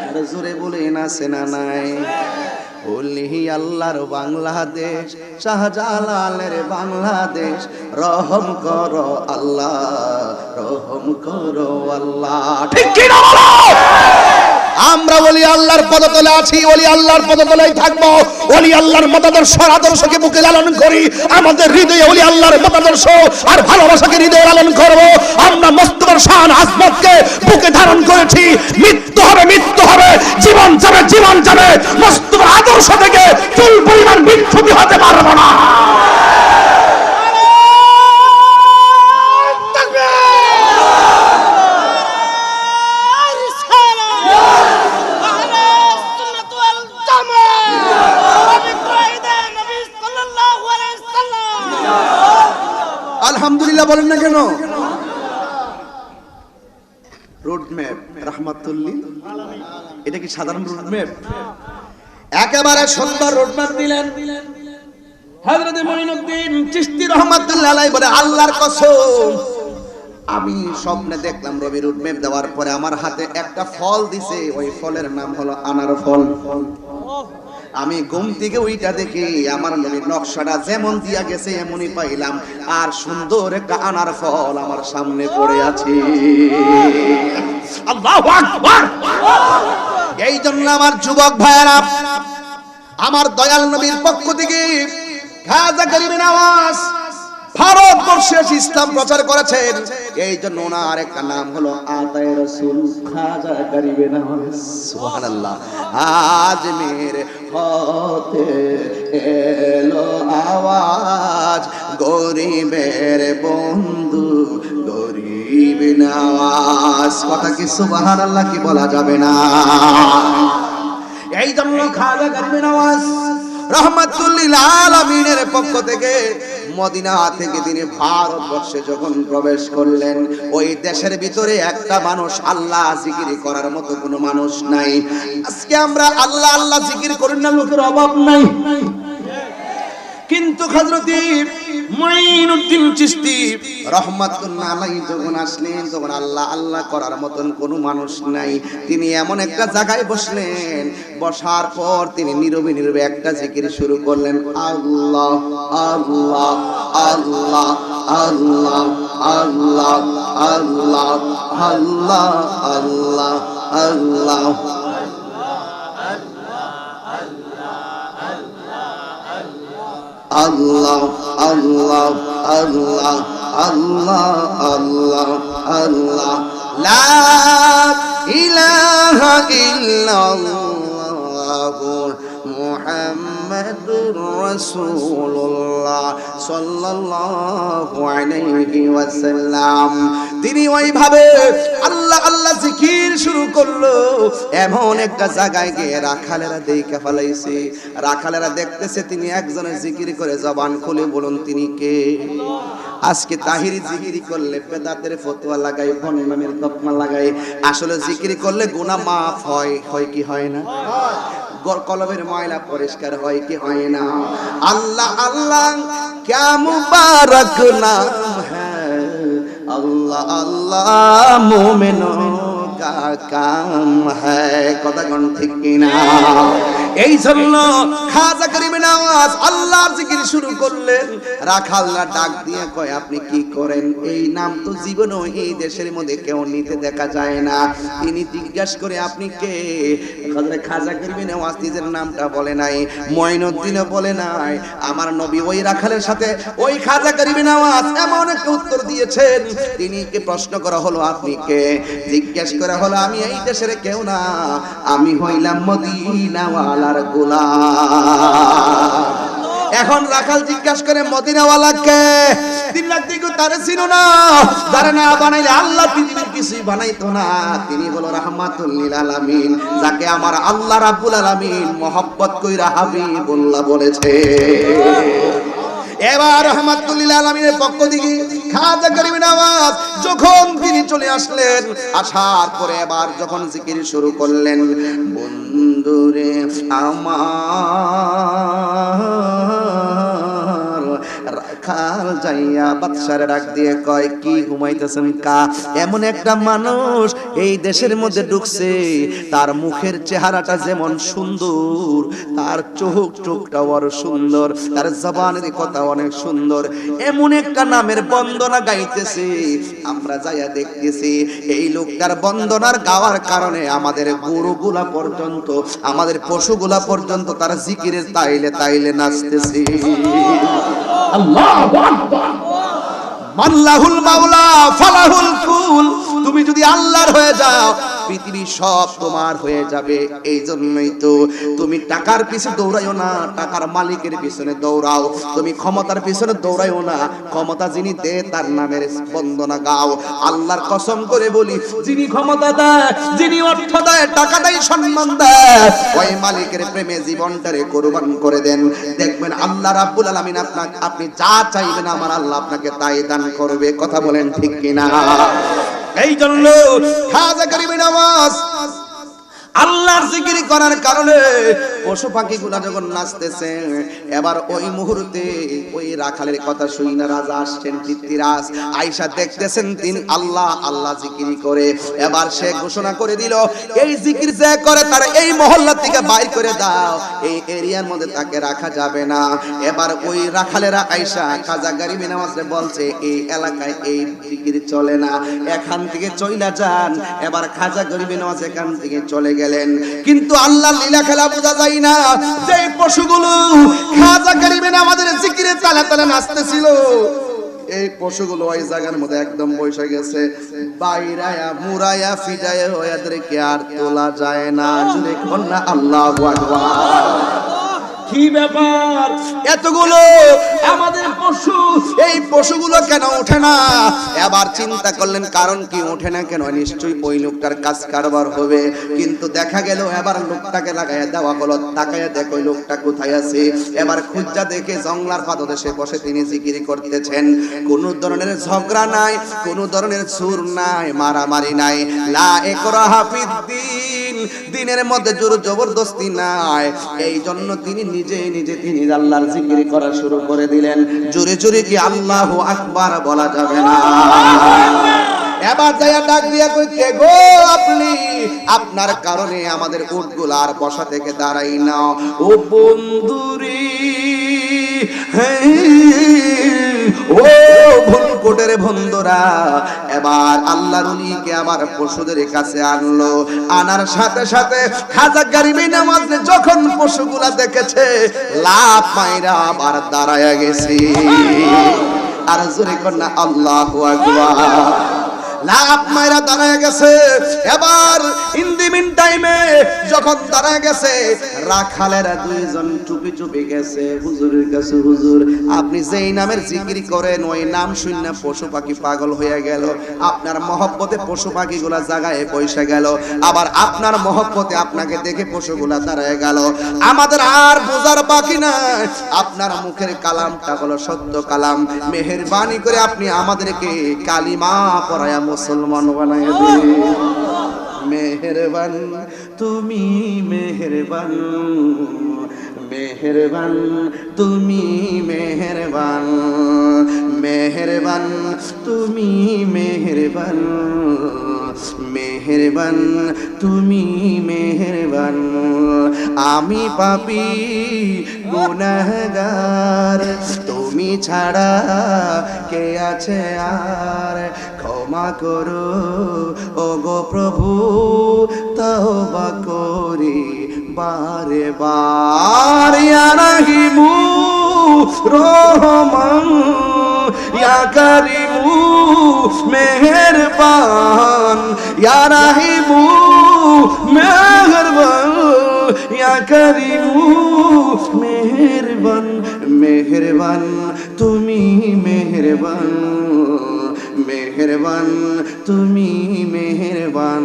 আরে জোরে বলেন আছে না নাই? ওলিহি আল্লাহর বাংলাদেশ, শাহজালালের বাংলাদেশ, রহম করো আল্লাহ, রহম করো আল্লাহ। ঠিক কি না বলো? আমরা ওলি আল্লাহর পদতলে আছি, ওলি আল্লাহর পদতলেই থাকবো। ওলি আল্লাহর মতাদর্শ আদর্শকে বুকে লালন করি, আমাদের হৃদয়ে ওলি আল্লাহর মতাদর্শ আর ভালোবাসাকে হৃদয়ে লালন করব। আমরা মোস্তফার শান আজমতকে বুকে ধারণ করেছি। মৃত্যু হবে মৃত্যু হবে, জীবন যাবে জীবন যাবে, মোস্তফার আদর্শ থেকে চুল পরিমাণ বিচ্ছুতি হতে পারবো না। আলহামদুলিল্লাহ বলেন না কেন? রোড ম্যাপ রাহমাতুল লিল আলামিন, এটা কি সাধারণ রোড ম্যাপ? একেবারে সুন্দর রোড ম্যাপ দিলেন হযরত মঈনুদ্দিন চিশতি রাহমাতুল্লাহ আলাইহি। বলে আল্লাহর কসম, আমি স্বপ্নে দেখলাম রবি রোড ম্যাপ দেওয়ার পরে আমার হাতে একটা ফল দিছে, ওই ফলের নাম হলো আনার ফল। আমি ঘুম থেকে ওইটা দেখি আমার নবীর নকশাটা যেমন দিয়া গেছে এমনই পাইলাম, আর সুন্দর একটা আনার ফল আমার সামনে পড়ে আছে। আল্লাহু আকবার। এই জন্য আমার যুবক ভাইয়েরা, আমার দয়াল নবীর পক্ষ থেকে খাজা গরিব নওয়াজ ভারতবর্ষে ইসলাম প্রচার করেছেন। এই জন্য ওনার একটা নাম হলো আতায়ে রাসূল খাজা গরিব নওয়াজ। সুবহানাল্লাহ। আজমির হতে এলো আওয়াজ, গরিবের বন্ধু গরিব নওয়াজ। কথা কি সুবহানাল্লাহ কি বলা যাবে না? এই জন্য খাজা গরিব নওয়াজ রহমাতুল লিল আলামিনের পক্ষ থেকে মদিনা থেকে তিনি ভারতবর্ষে যখন প্রবেশ করলেন, ওই দেশের ভিতরে একটা মানুষ আল্লাহ জিকির করার মতো কোনো মানুষ নাই। আজকে আমরা আল্লাহ আল্লাহ জিকির করি না, লোকের অভাব নাই। কিন্তু হযরত মুঈনুদ্দিন চিশতি রাহমাতুল্লাহ আলাইহি যখন আসলেন, তখন আল্লাহ আল্লাহ করার মতন কোনো মানুষ নাই। তিনি এমন একটা জায়গায় বসলেন, বসার পর তিনি নীরবে নীরবে একটা জিকির শুরু করলেন, আল্লাহ আল্লাহ আল্লাহ আল্লাহ আল্লাহ আল্লাহ আল্লাহ আল্লাহ আল্লাহ। আল্লাহ আল্লাহ আল্লাহ আল্লাহ আল্লাহ আল্লাহ লা ইলাহা ইল্লাল্লাহ মুহাম্মাদুর রাসূলুল্লাহ সাল্লাল্লাহু আলাইহি ওয়াসাল্লাম। তিনি ওইভাবে আল্লাহ আল্লাহ জিকির শুরু করলো। এমন একটা জায়গায় গিয়ে রাখালেরা দেখে ফেলাইছে। রাখালেরা দেখতেছে তিনি একজনের জিকির করে জবান খুলে বলুন তিনি কে? আজকে তাহিরি জিকির করলে বেদাতের ফতোয়া লাগাই, বন্নামের তকমা লাগাই। আসলে জিকির করলে গুনাহ মাফ হয়, হয় কি হয় না? কলবের ময়লা পরিষ্কার হয় কি হয় না? আল্লাহ আল্লাহ क्या मुबारक नाम है, अल्लाह अल्लाह मोमिनों का काम है। কথা কোন ঠিক কিনা? এই জন্য খাজা গরিব নওয়াজ আল্লাহর জিকির শুরু করলেন। রাখালরা ডাক দিয়ে কয়, আপনি কি করেন? এই নাম তো জীবনেও এই দেশের মধ্যে কেউ নিতে দেখা যায় না। তিনি জিজ্ঞাসা করে, আপনি কে? খাজা গরিব নওয়াজ নিজের নামটা বলে নাই, মুঈনুদ্দিনও বলে নাই। আমার নবী ওই রাখালের সাথে ওই খাজা গরিব নওয়াজ এমন একটা উত্তর দিয়েছেন। তিনি কে প্রশ্ন করা হলো, আপনি কে? জিজ্ঞাসা করা হলো, আমি এই দেশের কেউ না, আমি হইলাম মদিনাওয়ালার গোলাম। এখন রাখাল জিজ্ঞাসা করে, মদিনাওয়ালা কে? তিন লাখ দিকে তারে চিনো না? যারা না বানাইলে আল্লাহ পৃথিবীর কিছুই বানাইতো না। তিনি হলো রাহমাতুল লিল আলামিন, যাকে আমার আল্লাহ রাব্বুল আলামিন মহব্বত কইরা হাবিবুল্লাহ বলেছে। এবার রাহমাতুল লিল আলামিনের পক্ষ থেকে খাজা গরিব নওয়াজ যখন তিনি চলে আসলেন, আসার পরে এবার যখন জিকির শুরু করলেন, বন্ধুরে আমার রাখাল যাইয়া বাদশারে ডাক দিয়ে কয়, কি ঘুমাইতেছেন কা? এমন একটা মানুষ এই দেশের মধ্যে ঢুকছে, তার মুখের চেহারাটা যেমন সুন্দর, তার চোখটা বড় সুন্দর, তার জবানের কথা অনেক সুন্দর। এমন একটা নামের বন্দনা গাইতেছে, আমরা যাইয়া দেখতেছি এই লোকটার বন্দনার গাওয়ার কারণে আমাদের গরুগুলা পর্যন্ত, আমাদের পশুগুলা পর্যন্ত তার জিকিরের তাইলে তাইলে নাচতেছে। আল্লাহু আকবার। মাল্লাহুল মাওলা ফালাহুল কুল। তুমি যদি আল্লাহর হয়ে যাও, পৃথিবী সব তোমার হয়ে যাবে। এই জন্যই তো তুমি টাকার পিছনে দৌড়াইও না, টাকার মালিকের পিছনে দৌড়াও। তুমি ক্ষমতার পিছনে দৌড়াইও না, ক্ষমতা যিনি দেয় তার নামের বন্দনা গাও। আল্লাহর কসম করে বলি, যিনি ক্ষমতা দেয়, যিনি অর্থ দেয়, টাকা দেয়, সম্মান দেয়, ওই মালিকের প্রেমে জীবনটারে কুরবান করে দেন, দেখবেন আল্লাহ রাব্বুল আলামিন আপনি যা চাইবেন আমার আল্লাহ আপনাকে তাই দান করবে। কথা বলেন ঠিক কিনা? এই জন্য খাজা গরিব নওয়াজ আল্লাহর জিকির করার কারণে পশু পাখিগুলা যখন নাচতেছে, এবার ওই মুহূর্তে ওই রাখালের কথা শুই না রাজা আসছেন, পৃথ্বীরাজ আয়েশা দেখতেছেন তিনি আল্লাহ আল্লাহ জিকির করে। এবার সে ঘোষণা করে দিল, এই জিকির যে করে তার এই মহল্লা থেকে বাইর করে দাও, এই এরিয়ার মধ্যে তাকে রাখা যাবে না। এবার ওই রাখালেরা আয়েশা খাজা গরিব নওয়াজকে বলছে, এই এলাকায় এই জিকির চলে না, এখান থেকে চইলা যান। এবার খাজা গরিব নওয়াজ এখান থেকে চলে গেলেন। কিন্তু আল্লাহর লীলা খেলা বোঝা যায় যাই না। যেই পশুগুলো খাজা গরিবেন আমাদের জিকিরে তালে তালে নাচতেছিল, এই পশুগুলো ওই জায়গার মধ্যে একদম বসে গেছে, বাইরায়া মুরায়া ফিডায়া ওদেরকে আর তোলা যায় না। জুড়ে কন্যা আল্লাহু আকবার। কি ব্যাপার, এতগুলো আমাদের পশু, এই পশুগুলো কেন ওঠে না? এবার চিন্তা করলেন কারণ কি ওঠে না কেন, নিশ্চয়ই ওই লোকটার কাজ কারবার হবে। কিন্তু দেখা গেল এবার লোকটাকে লাগাইয়া দেওয়া হলো, তাকাইয়া দেখো ওই লোকটা কোথায় আছে। এবার খুঁজা দেখে জংলার পাদদেশে বসে তিনি জিকির করতেছেন। কোনো ধরনের ঝগড়া নাই, কোনো ধরনের সুর নাই, মারামারি নাই। লা ইকরাহা ফিদ্দিন, দিনের মধ্যে জোর জবরদস্তি নাই। এই জন্য তিনি নিজে নিজে তিনি আল্লাহর জিকির করা শুরু করে দিলেন। জোরে জোরে কি আল্লাহু আকবার বলা যাবে না? এবার যাইয়া ডাক দিয়া কইতে, গো আপনি, আপনার কারণে আমাদের উটগুলো আর বসা থেকে দাঁড়াই না। ও বন্ধুরি, ও ভুলকোটের বন্ধুরা, এবার আল্লাহর ওলিকে আবার পশুদের কাছে আনলো। আনার সাথে সাথে খাজা গরিবে নামাজ যখন পশুগুলা দেখেছে, লাফ মাইরা আবার দাঁড়ায়া গেছে। আর জোরে কন্যা আল্লাহু আকবার। লাফ মাইরা দাঁড়ায় গেছে। এবার ইন দি মিন টাইমে যখন দাঁড়ায় গেছে, রাখালেরা দুইজন চুপি চুপি গেছে হুজুরের কাছে। হুজুর, আপনি যেই নামের জিকির করেন ওই নাম শুনে পশু পাখি পাগল হয়ে গেল। আপনার মহব্বতে পশু পাখিগুলা জায়গায় পয়সা গেল, আবার আপনার মহব্বতে আপনাকে দেখে পশুগুলা দাঁড়ায় গেল। আমাদের আর বোঝার বাকি নাই, আপনার মুখের কালামটা হলো সত্য কালাম। মেহেরবানি করে আপনি আমাদেরকে কালিমা পড়ায়া মুসলমান বানায় দিন। মেহেরবান তুমি, মেহেরবান, মেহেরবান তুমি, মেহেরবান, মেহেরবান তুমি, মেহেরবান, মেহেরবান তুমি, মেহেরবান। আমি পাপী গুনাহগার, তুমি ছাড়া কে আছে আর? ক্ষমা করো ও গো প্রভু, তওবা করি বারে বার। ইয়া রাহিমু রহমান, ইয়া কারিমু মেহেরবান, ইয়া রাহিমু মেহেরবান, ইয়া কারিমু মেহেরবান। মেহেরবান তুমি, মেহেরবান, মেহেরবান তুমি, মেহেরবান।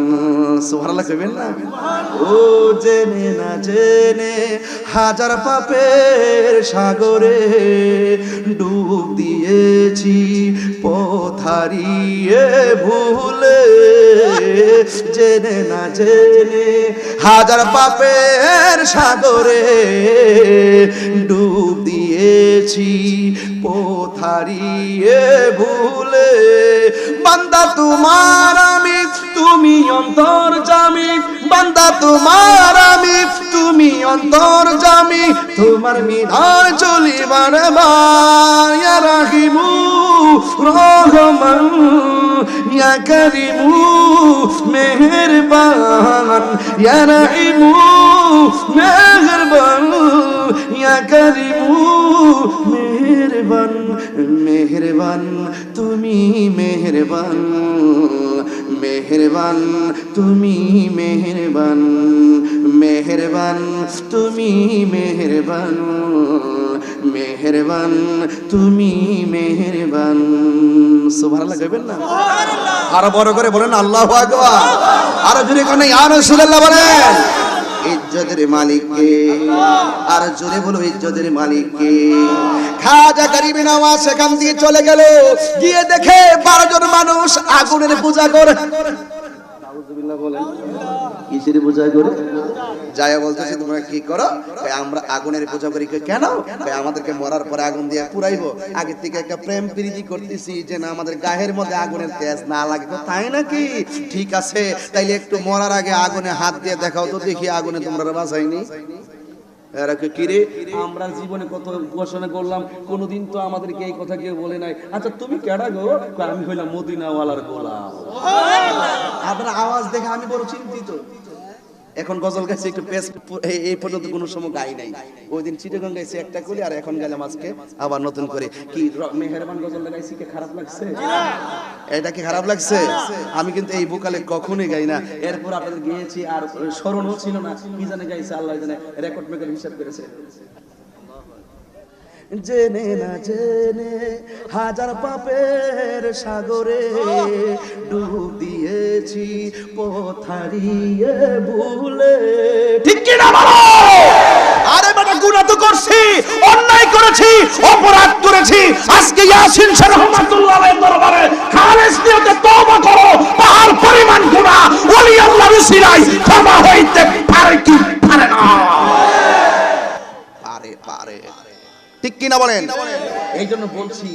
সুবহানাল্লাহ কইবেন না? ও জেনে না জেনে হাজার পাপের সাগরে ডুব দিয়েছি, পথ হারিয়ে ভুলে। জেনে না জেনে হাজার পাপের সাগরে ডুব দিয়েছি, পথ হারিয়ে ভুলে। বান্দা তোমার আমি, তুমি অন্তর্যামী। বান্দা তোমার আমি, তুমি অন্তর্যামী। তোমার বিধান চলিবার বার। ইয়া রাহিমু রহমান, ইয়া কারিমু মেহেরবান, ইয়া রাহিমু মেহেরবান, ইয়া কারিমু মেহেরবান। মেহেরবান তুমি, মেহেরবান, মেহেরবান তুমি, মেহেরবান, মেহেরবান তুমি, মেহেরবান, মেহেরবান তুমি, মেহেরবান। সুবহানাল্লাহ কইবেন না? আরো বড় করে বলেন আল্লাহু আকবার। আরো জোরে কোন ইয়া রাসূলুল্লাহ বলেন। ইজ্জতের মালিক কে? আর জোরে বলো ইজ্জতের মালিক কে? খাজা গরিবে নওয়াজ সেখান দিয়ে চলে গেল, গিয়ে দেখে 12 জন মানুষ আগুনের পূজা করে। নাউযুবিল্লাহ বলেন। কিসের পূজা করে? যায়া বলতেছে তোমরা কি করো? আমরা আগুনের পূজা করি। কেন? আমাদেরকে মরার পরে আগুন দিয়ে পুরাইবো। আগে থেকে একটা প্রেম প্রীতি করতেছি যে না আমাদের গায়ের মধ্যে আগুনের তেজ না লাগে। তাই নাকি? ঠিক আছে, তাইলে একটু মরার আগে আগুনে হাত দিয়ে দেখাও তো দেখি আগুনে তোমরা বাঁচাইনি। এরা কি রে, আমরা জীবনে কত উপাসনা করলাম, কোনোদিন তো আমাদেরকে এই কথা কেউ বলে নাই। আচ্ছা তুমি কেডা গো? আমি হইলাম মদিনাওয়ালার গোলাম। আপনার আওয়াজ দেখে আমি বড় চিন্তিত। এখন গজল গাইছে একটু পেস, এই পর্যন্ত কোনো সময় গাই নাই। ওই দিন চিটাগাং গাইছে একটা কলি, আর এখন গেলাম আজকে আবার নতুন করে। কি মেহেরবান গজল গাইছি, কি খারাপ লাগছে? এটা কি খারাপ লাগছে? আমি কিন্তু এই ভোকালে কখনোই গাই না। এরপর আপনাদের গিয়েছি, আর স্মরণও ছিল না কি জানে গাইছে, আল্লাহ জানে। রেকর্ড মেকার হিসাব করেছে। জেনে না জেনে হাজার পাপের সাগরে ডুব দিয়েছি পথ হারিয়ে ভুলে। ঠিক কি না বলো? আরে বেটা, গুনাহ তো করছি, অন্যায় করেছি, অপরাধ করেছি। আজকে ইয়াসিন শাহ রহমাতুল্লাহ আলাইহির দরবারে খালেস নিয়তে তওবা করো। পাহাড় পরিমাণ গুনাহ ওলি আল্লাহর উসিলায় ক্ষমা হইতে পারে কি পারে না? পারে পারে। ঠিক কি না বলেন? এই জন্য বলছি,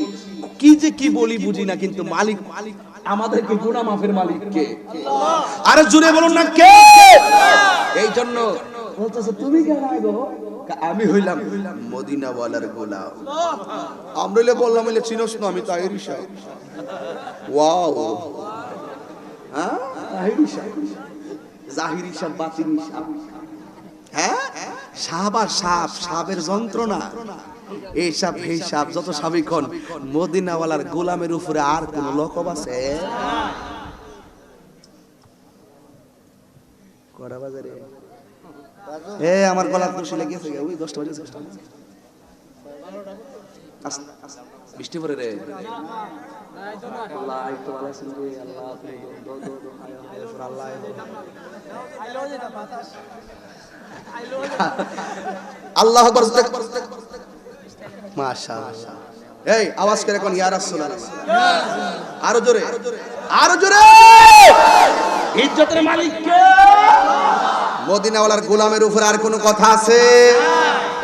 কি যে কি বলি বুঝি না, কিন্তু মালিক আমাদেরকে গুনাহ মাফের মালিক কে? আরে জোরে বলুন না কে? এই জন্য বলতেছে তুমি কেন আইগো? আমি হইলাম মদিনাওয়ালার গোলাম। আমরা বললাম চিনোস না, আমি তাহিরি সাহেব। ওয়াও, হ্যাঁ তাহিরি সাহেব, জাহিরি সাহেব, বাতিনি সাহেব। হ্যাঁ, সাপ আর সাপ, সাপের যন্ত্রণা, এই সাপ এই সাপ, যত সাবিক হন, মদিনাওয়ালার গোলামের উপরে আর কোন লকব আছে? কড়া বাজারে আমার গলা খুশি লেগেছে, ওই 10টা বাজে। বৃষ্টি পড়ে রে। আল্লাহ একটু ভালো আছেন রে, আল্লাহ আল্লাহ আকবার। মাশাআল্লাহ। এই আওয়াজ করে কোন ইয়া রাসূলুল্লাহ, আরো জোরে, আরো জোরে। ইজ্জতের মালিক কে? মদিনাওয়ালার গোলামের উপর আর কোনো কথা আছে?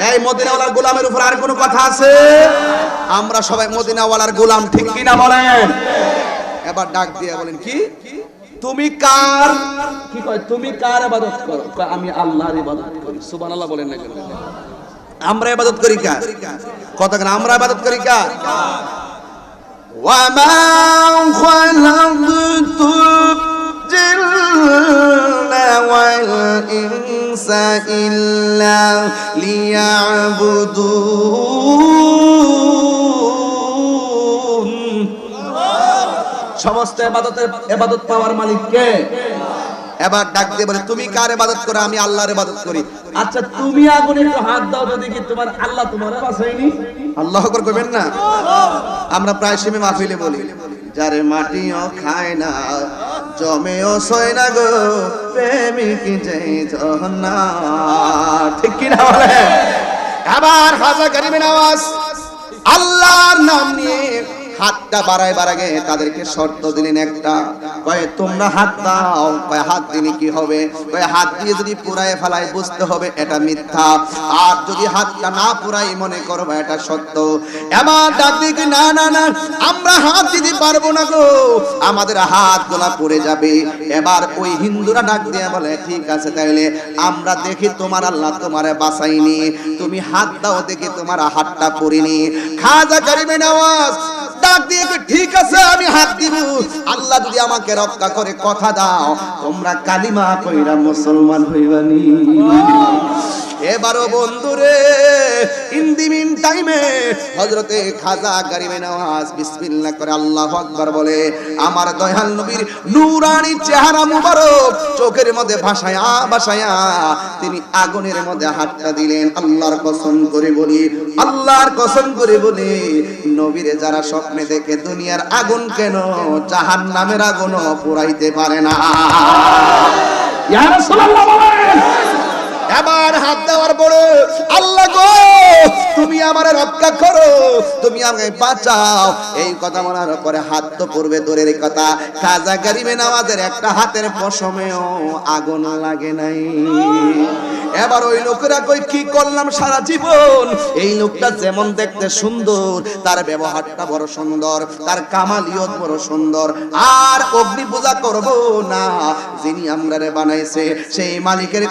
এই মদিনাওয়ালার গোলামের উপর আর কোনো কথা আছে? আমরা সবাই মদিনাওয়ালার গোলাম, ঠিক কি না বলেন? এবার ডাক দিয়ে বলেন, কি তুমি কার? কি কয়, তুমি কার ইবাদত করো? আমি আল্লাহর ইবাদত করি। সুবহানাল্লাহ বলেন না কেন? আমরা ইবাদত করি কার? কতক্ষণ আমরা ইবাদত করি কার? ওয়া মা খালাকতুল জিন্না ওয়াল ইনসা ইল্লা লিয়াবুদুন। সমস্ত ইবাদত পাওয়ার মালিক কে? এবার ডাক দিয়ে বলে, তুমি কার ইবাদত করো? আমি আল্লাহর ইবাদত করি। আচ্ছা তুমি আগুনে একটু হাত দাও তো দেখি, তোমার আল্লাহ তোমারে বাঁচায়নি? আল্লাহু আকবার কইবেন না? আমরা প্রায় সময় মাহফিলে বলি, যারে মাটিও খায় না জমেও সয় না গো, প্রেমিক যেই জহন্না। ঠিক কি না বলে? আবার খাজা গরিবের আওয়াজ, আল্লাহর নাম নিয়ে হাতটা বাড়ায় বাড়াগে তাদেরকে শর্ত দিলেন একটা, কয়ে তোমরা হাত দাও। কয়ে হাত দিলে কি হবে? কয়ে হাত দিয়ে যদি পুরায় ফেলায় বুঝতে হবে এটা মিথ্যা, আর যদি হাতটা না পুরাই মনে করবে এটা সত্য। এবার ডাক দিয়ে, না না না, আমরা হাত দিতে পারবো না গো, আমাদের হাত গোলা পড়ে যাবে। এবার ওই হিন্দুরা ডাক দিয়ে বলে, ঠিক আছে তাইলে আমরা দেখি তোমার আল্লাহ তোমারে বাঁচাইনি, তুমি হাত দাও দেখি তোমার হাতটা পড়িনি। খাজা গরিবের আওয়াজ ডাক দিয়ে, ঠিক আছে আমি হাত দিব, আল্লাহ যদি আমাকে রক্ষা করে, কথা দাও তোমরা কালিমা কইরা মুসলমান হইবানি। এবারও বন্ধুরে, ইন দি মিন টাইমে হযরতে খাজা গরিবের নওয়াজ বিসমিল্লাহ করে আল্লাহু আকবার বলে, আমার দয়াল নবীর নূরানি চেহারা মুবারক চোখের মধ্যে ভাসায়া ভাসায়া তিনি আগুনের মধ্যে হাতটা দিলেন। আল্লাহর কসম করে বলি, আল্লাহর কসম করে বলি, নবীরে যারা স্বপ্নে দেখে দুনিয়ার আগুন কেন জাহান্নামের আগুনও পুরাইতে পারে না। ইয়া রাসূলুল্লাহ বলেন। এবার হাত দেওয়ার পরে, আল্লাহ গো তুমি আমারে রক্ষা করো, তুমি আমাকে বাঁচাও, এই কথা বলার পরে হাত তো পড়বে দূরের কথা, খাজা গরিবের নওয়াজের একটা হাতের পশমেও আগুন লাগে নাই। এবার ওই লোকেরা কই, কি করলাম সারা জীবন? এই লোকটা যেমন দেখতে সুন্দর, তার ব্যবহারটা বড় সুন্দর, তার কামালিয়ত বড় সুন্দর, আর অগ্নি পূজা করব না, যিনি আমরারে বানাইছে সেই মালিকের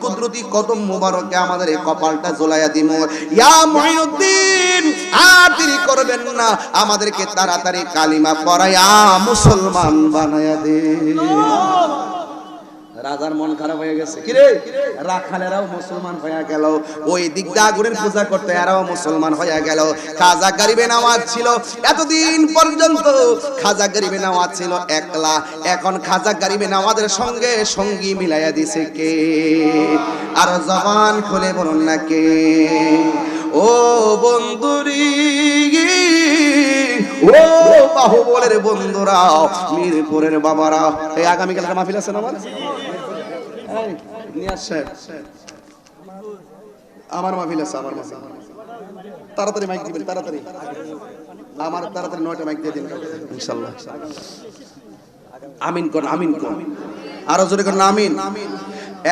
কুদরতি কদম মুবারকে আমাদের এই কপালটা ঝোলাইয়া দিমু। ইয়া মুঈনুদ্দিন, আর দেরি করবেন না, আমাদেরকে তাড়াতাড়ি কালিমা পড়াইয়া মুসলমান বানায়া দে। রাজার মন খারাপ হয়ে গেছে, কিরে রাখালেরাও মুসলমান হয়ে গেল, ওই দিক দিয়ে আগুনের পূজা করতে এরাও মুসলমান হয়ে গেল। খাজা গরিবে নওয়াজ ছিল এতদিন পর্যন্ত, খাজা গরিবে নওয়াজ ছিল একলা, এখন খাজা গরিবে নওয়াজের সঙ্গে সঙ্গী মিলাইয়া দিছে কে? আর জবান খুলে বলুন না কে? ও বন্ধুরি, ও বাহুবলের বন্ধুরা, মিরপুরের বাবারা, এই আগামীকাল মাহফিল আছে না আমার? নিয়ে আসেন, আমার মাহফিল আছে, আমার মাহফিল। তাড়াতাড়ি মাইক দিবেন, তাড়াতাড়ি আমার, তাড়াতাড়ি 9টা মাইক দিয়ে দিন ইনশাআল্লাহ। আমিন কোন, আমিন কোন, আরো জোরে কোন আমিন।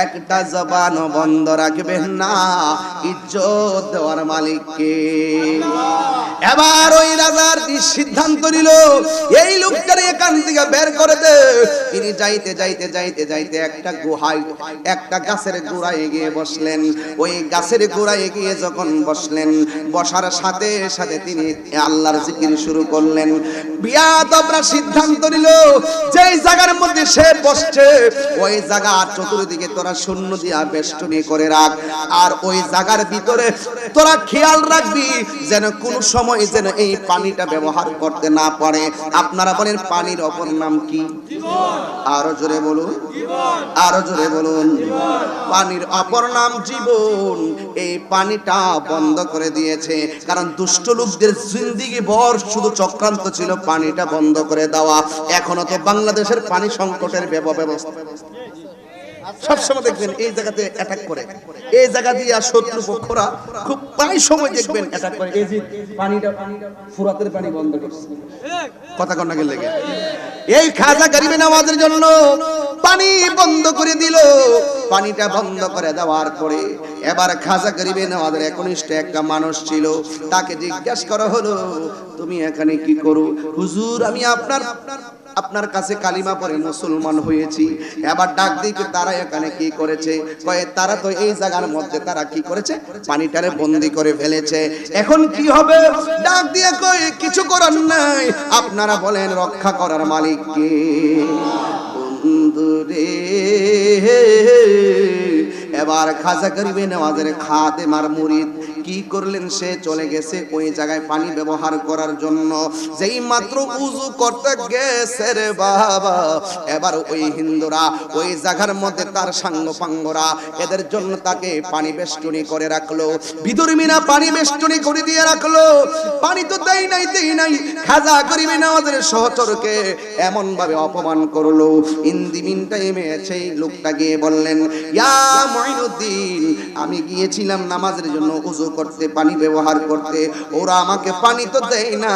একটা জবান বন্ধ রাখবেন না, ইজ্জত দেওয়ার মালিককে। এবার ওই রাজার সিদ্ধান্ত নিল এই লোকটারে এখান থেকে বের করে দে। তিনি যাইতে যাইতে যাইতে যাইতে একটা গুহায়, একটা গাছের গোড়ায় গিয়ে বসলেন। ওই গাছের গোড়ায় গিয়ে যখন বসলেন, বসার সাথে সাথে তিনি আল্লাহর জিকির শুরু করলেন। বিয়াদবরা সিদ্ধান্ত নিল যেই জায়গার মধ্যে সে বসছে ওই জায়গা চতুর্দিকে তোরা শূন্য দিয়া বেষ্টনী করে রাখ, আর ওই জায়গার ভিতরে তোরা খেয়াল রাখবি যেন কোন সময় যেন এই পানিটা ব্যবহার করতে না পারে। আপনারা বলেন পানির অপর নাম কি? আরো জোরে বলুন, আরো জোরে বলুন। পানির অপর নাম জীবন। এই পানিটা বন্ধ করে দিয়েছে, কারণ দুষ্ট লোকদের জিন্দেগি ভর শুধু চক্রান্ত ছিল পানিটা বন্ধ করে দেওয়া। এখনো তো বাংলাদেশের পানি সংকটের ব্যবস্থা সবসময় দেখবেন এই জায়গাতে অ্যাটাক করে, এই জায়গা দিয়ে শত্রু পক্ষরা খুব প্রায় সময় দেখবেন অ্যাটাক করে। এই যে পানিটা ফুরাতের পানি বন্ধ করছে, কথা কন্যা গেলে লেগে এই খাজা গরিবে নওয়াজের জন্য পানি বন্ধ করে দিল। পানিটা বন্ধ করে দেওয়ার পরে এবার খাজা গরিবে নওয়াজের একনিষ্ঠ একটা মানুষ ছিল, তাকে জিজ্ঞাসা করা হলো তুমি এখানে কি করো? হুজুর আমি আপনার কাছে কালিমা পড়ে মুসলমান হয়েছি। এবার ডাক দিকে তারা এখানে কি করেছে? কয়ে তারা তো এই জায়গার মধ্যে তারা কি করেছে? পানিটারে বন্দি করে ফেলেছে। এখন কি হবে? ডাক দিয়ে কয়ে কিছু করার নাই, আপনারা বলেন রক্ষা করার মালিক কে? বন্ধুরে এবার খাজা গরিবে নওয়াজের খাদেমার মুরিদ কি করলেন? সে চলে গেছে ওই জায়গায় পানি ব্যবহার করার জন্য। যেই মাত্র উযু করতে গেছে রে বাবা, এবার ওই হিন্দুরা ওই জায়গার মধ্যে তার সাঙ্গ পাঙ্গরা এদের জন্য তাকে পানি বেষ্টনী করে রাখলো। বিধর্মীরা পানি বেষ্টনী করে দিয়ে রাখলো। পানি তো দেই নাই। খাজা গরিবে নওয়াজের সহচরকে এমন ভাবে অপমান করলো। ইন দি মিন টাইমে সেই লোকটা গিয়ে বললেন, ইয়া মুঈনুদ্দিন, আমি গিয়েছিলাম নামাজের জন্য উযু করতে, পানি ব্যবহার করতে, ওরা আমাকে পানি তো দেয় না,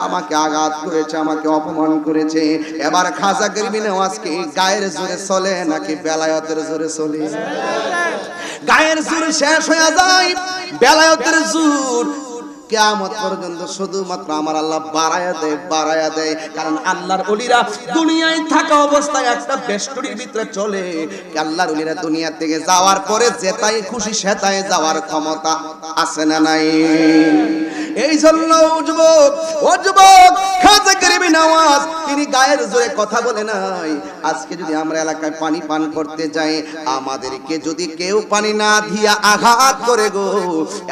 আমাকে আঘাত করেছে, আমাকে অপমান করেছে। এবার খাজা গরিবে নওয়াজ কি গায়ের জোরে চলে নাকি বেলায়েতের জোরে চলে? গায়ের জোরে শেষ হয়ে যায়, বেলায়েতের জোর কিয়ামত পর্যন্ত শুধুমাত্র আমার আল্লাহ বাড়ায়া দেয়। কারণ আল্লাহর ওলিরা দুনিয়ায় থাকা অবস্থায় একটা বেষ্টনীর ভিতরে চলে। আল্লাহর ওলিরা দুনিয়া থেকে যাওয়ার পরে যেটাই খুশি সেটাই যাওয়ার ক্ষমতা আছে না নাই? এই জন্য ও যুবক খাজা গরিবে নওয়াজ তিনি গায়ের জোরে কথা বলে নাই। আজকে যদি আমরা এলাকায় পানি পান করতে যাই, আমাদেরকে যদি কেউ পানি না দিয়া আঘাত করে গো,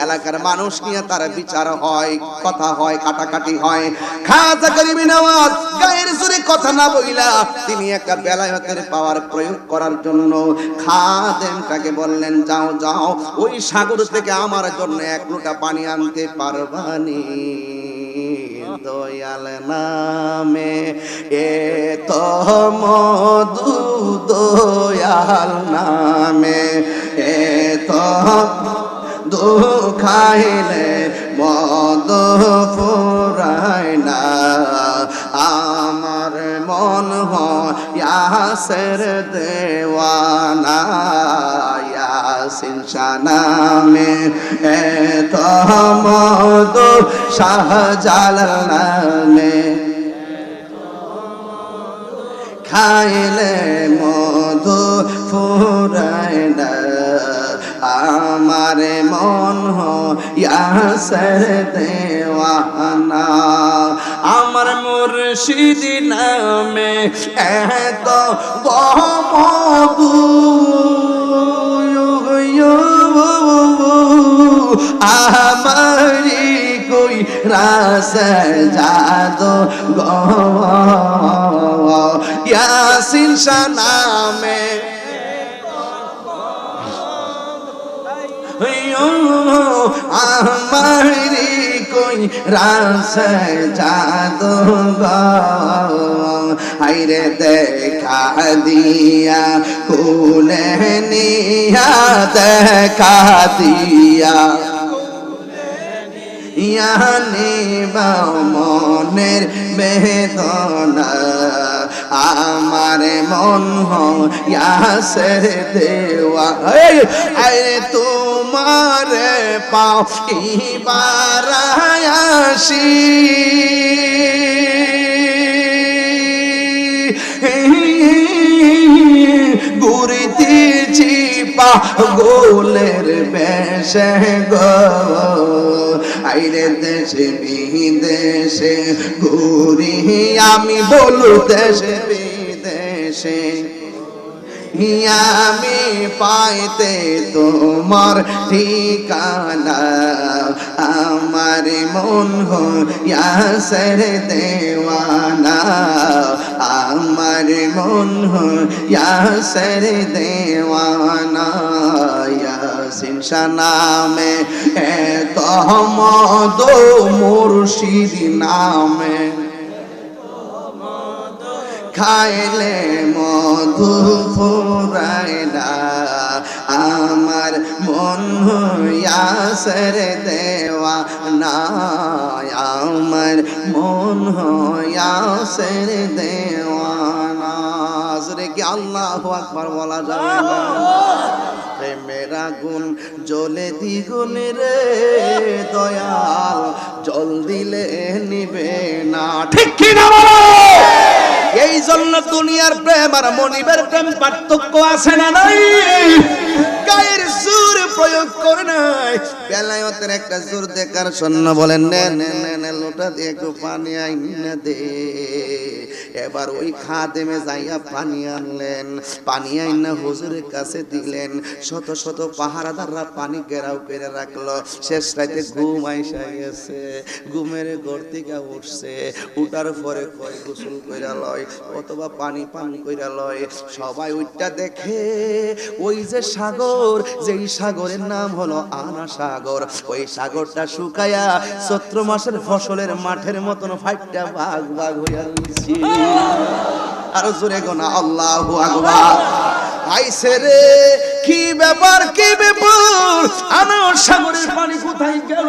এলাকার মানুষ নিয়ে তার বিচার হয়, কথা হয়, কাটাকাটি হয়। খাজা গরিবে নওয়াজ গায়ের জোরে কথা না বইলা তিনি একটা বেলায়েতের পাওয়ার প্রয়োগ করার জন্য খাদেমটাকে বললেন, যাও ওই সাগর থেকে আমার জন্য 1 লোটা পানি আনতে পারবানি? দয়াল নামে এত মধু, দয়াল নামে এত খাইলে মধু ফুরায় না। আমার মন হয় ইয়াসের দেওয়ানা, ইয়াসিন শাহ নামে এত মধু, শাহজালাল নামে খাইলে মধু ফুরায় না। আমার মন ইয়াসের দেওয়ানা, আমার মুর্শিদ নামে এত মধু, রাসে জাদু গো ইয়াসিন শাহ নামে আমারি কই রাসে জাদু গো হাইরে দেখা দিয়া কোলে নিয়া দেখা দিয়া ইয়ানি মনের বেদনা আমার মন ইয়াসের দেওয়া আরে তোমার পাও ইবার আসি ঘুরিতেছি পাগলের বেশে গো আইরে দেশে বিদেশে ঘুরি আমি বলু দেশে বিদেশে আমি পাইতে তোমার ঠিকানা আমার মন ইয়াসের দেওয়ানা আমার মন ইয়াসের দেওয়ানা ইয়াসিন শাহ নামে তহমদ মুর্শিদ নামে খাইলে মধু ফুরায় না আমার মন ইয়াসের দেওয়ানা আমার মন ইয়াসের দেওয়ানা জোরে কি আল্লাহু আকবার বলা যাবে না প্রেমের আগুন জ্বলে দ্বিগুণ রে দয়াল জল দিলে নিবে না ঠিক কি না বলো এই জন্য দুনিয়ার প্রেম আর মনিবের প্রেম পার্থক্য আছে না নাই গায়ের সুর প্রয়োগ করে নাই বেলায়েতের একটা সুর দেখার জন্য বলেন নে লোটা দিয়ে একটু পানি আইনা দে এবার ওই খাদেমে যাইয়া পানি আনলেন পানি আইনা হুজুরের কাছে দিলেন শত শত পাহারাদাররা পানি ঘেরাও করে রাখলো শেষ রাতে ঘুম আইসা গেছে ঘুমের ঘর থেকে উঠছে উঠার পরে কয় গোসল কইরা লয় অথবা পানি পান কইরা লয় সবাই ওইটা দেখে ওই যে সাগর যেই সাগরের নাম হলো আনা সাগর ওই সাগরটা শুকায়া চৈত্র মাসের ফসলের মাঠের মতন ফাইটটা ভাগ ভাগ হইয়া রইছে আরো জোরে গোনা আল্লাহু আকবার আইছে রে কি ব্যাপার আমার সাগরের পানি কোথায় গেল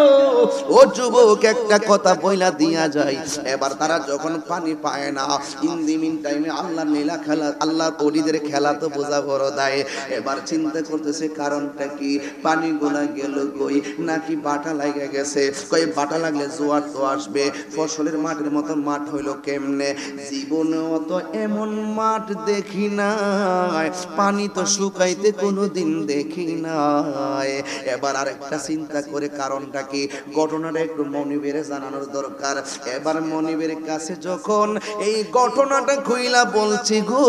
ও যুবক একটা কথা বইলা দিয়া যায় এবার তারা যখন পানি পায় না ইন দি মিন টাইমে আল্লাহর লীলা খেলা আল্লাহর ওলিদের খেলা তো বোঝা বড় দেয় এবার চিন্তা করতেছে কারণটা কি পানিগুলা গেল কই নাকি বাটা লাগা গেছে কই বাটা লাগলে জোয়ার তো আসবে ফসলের মাঠের মতো মাঠ হইলো কেমনে জীবনেও তো এমন মাঠ দেখি নাই পানি তো শুকাইতে কোনোদিন দেখি নাই এবার আরেকটা চিন্তা করে কারণটা কি ঘটনাটা একটু মনিবের জানানোর দরকার এবার মনিবের কাছে যখন এই ঘটনাটা কইলা বলছি গো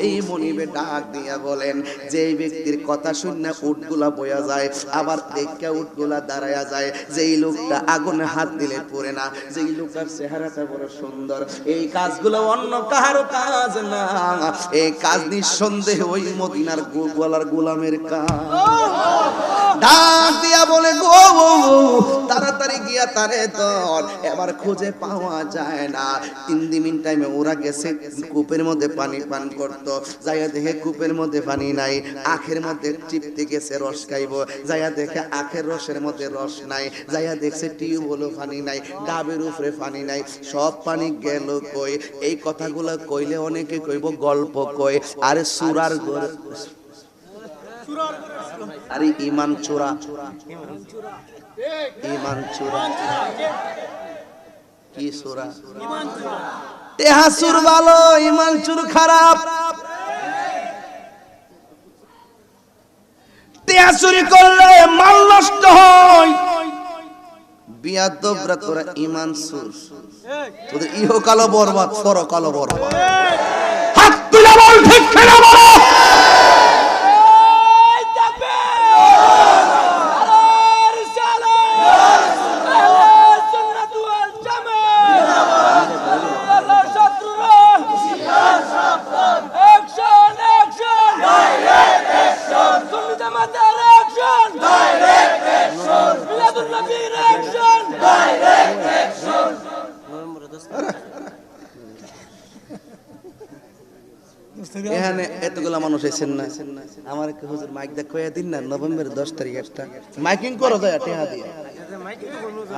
এই মনিবে ডাক দিয়া বলেন যে ব্যক্তির কথা শুনে উটগুলা বয়া যায় আবার দেখে উটগুলা দাঁড়ায়া যায় যেই লোকটা আগুনে হাত দিলে পড়ে না যেই লোকটার চেহারাটা বড় সুন্দর এই কাজগুলো অন্য কারো কাজ না এই কাজ নিঃসন্দেহে ওই মদিনার গোলার গোলামের কাজ ডাক দিয়া বলে গো তাড়াতাড়ি গিয়া তারে ধর এবার খুঁজে পাওয়া যায় না ইন দি মিন টাইমে ওরা গেছে কূপের মধ্যে পানি পান করত যাইয়া দেখে কূপের মধ্যে পানি নাই আখের মধ্যে টিপতে গেছে রস খাইবো যাইয়া দেখে আখের রসের মধ্যে রস নাই যাইয়া দেখছে টিউবওয়েলও পানি নাই ডাবের উপরে পানি নাই সব পানি গেল কই এই কথাগুলো কইলে অনেকে কইব গল্প কই আরে সুরার আরে ইমান চোরা ইমান চোরা কি চোরা টেহা চুর ভালো ইমান চুর খারাপ টেহা চুরি করলে মাল নষ্ট হয় বিয়াদবরা তোরা ইমান চুর তোদের ইহকালও বরবাদ পরকালও বরবাদ হাত তুলে বল ঠিক কিনা বলো এখানে এতগুলা মানুষ আছেন না, আমার একটা হুজুর মাইক দেখ কইয়া দিন না, নভেম্বর 10 তারিখ একটা মাইকিং করো যায় টেহা দিয়া,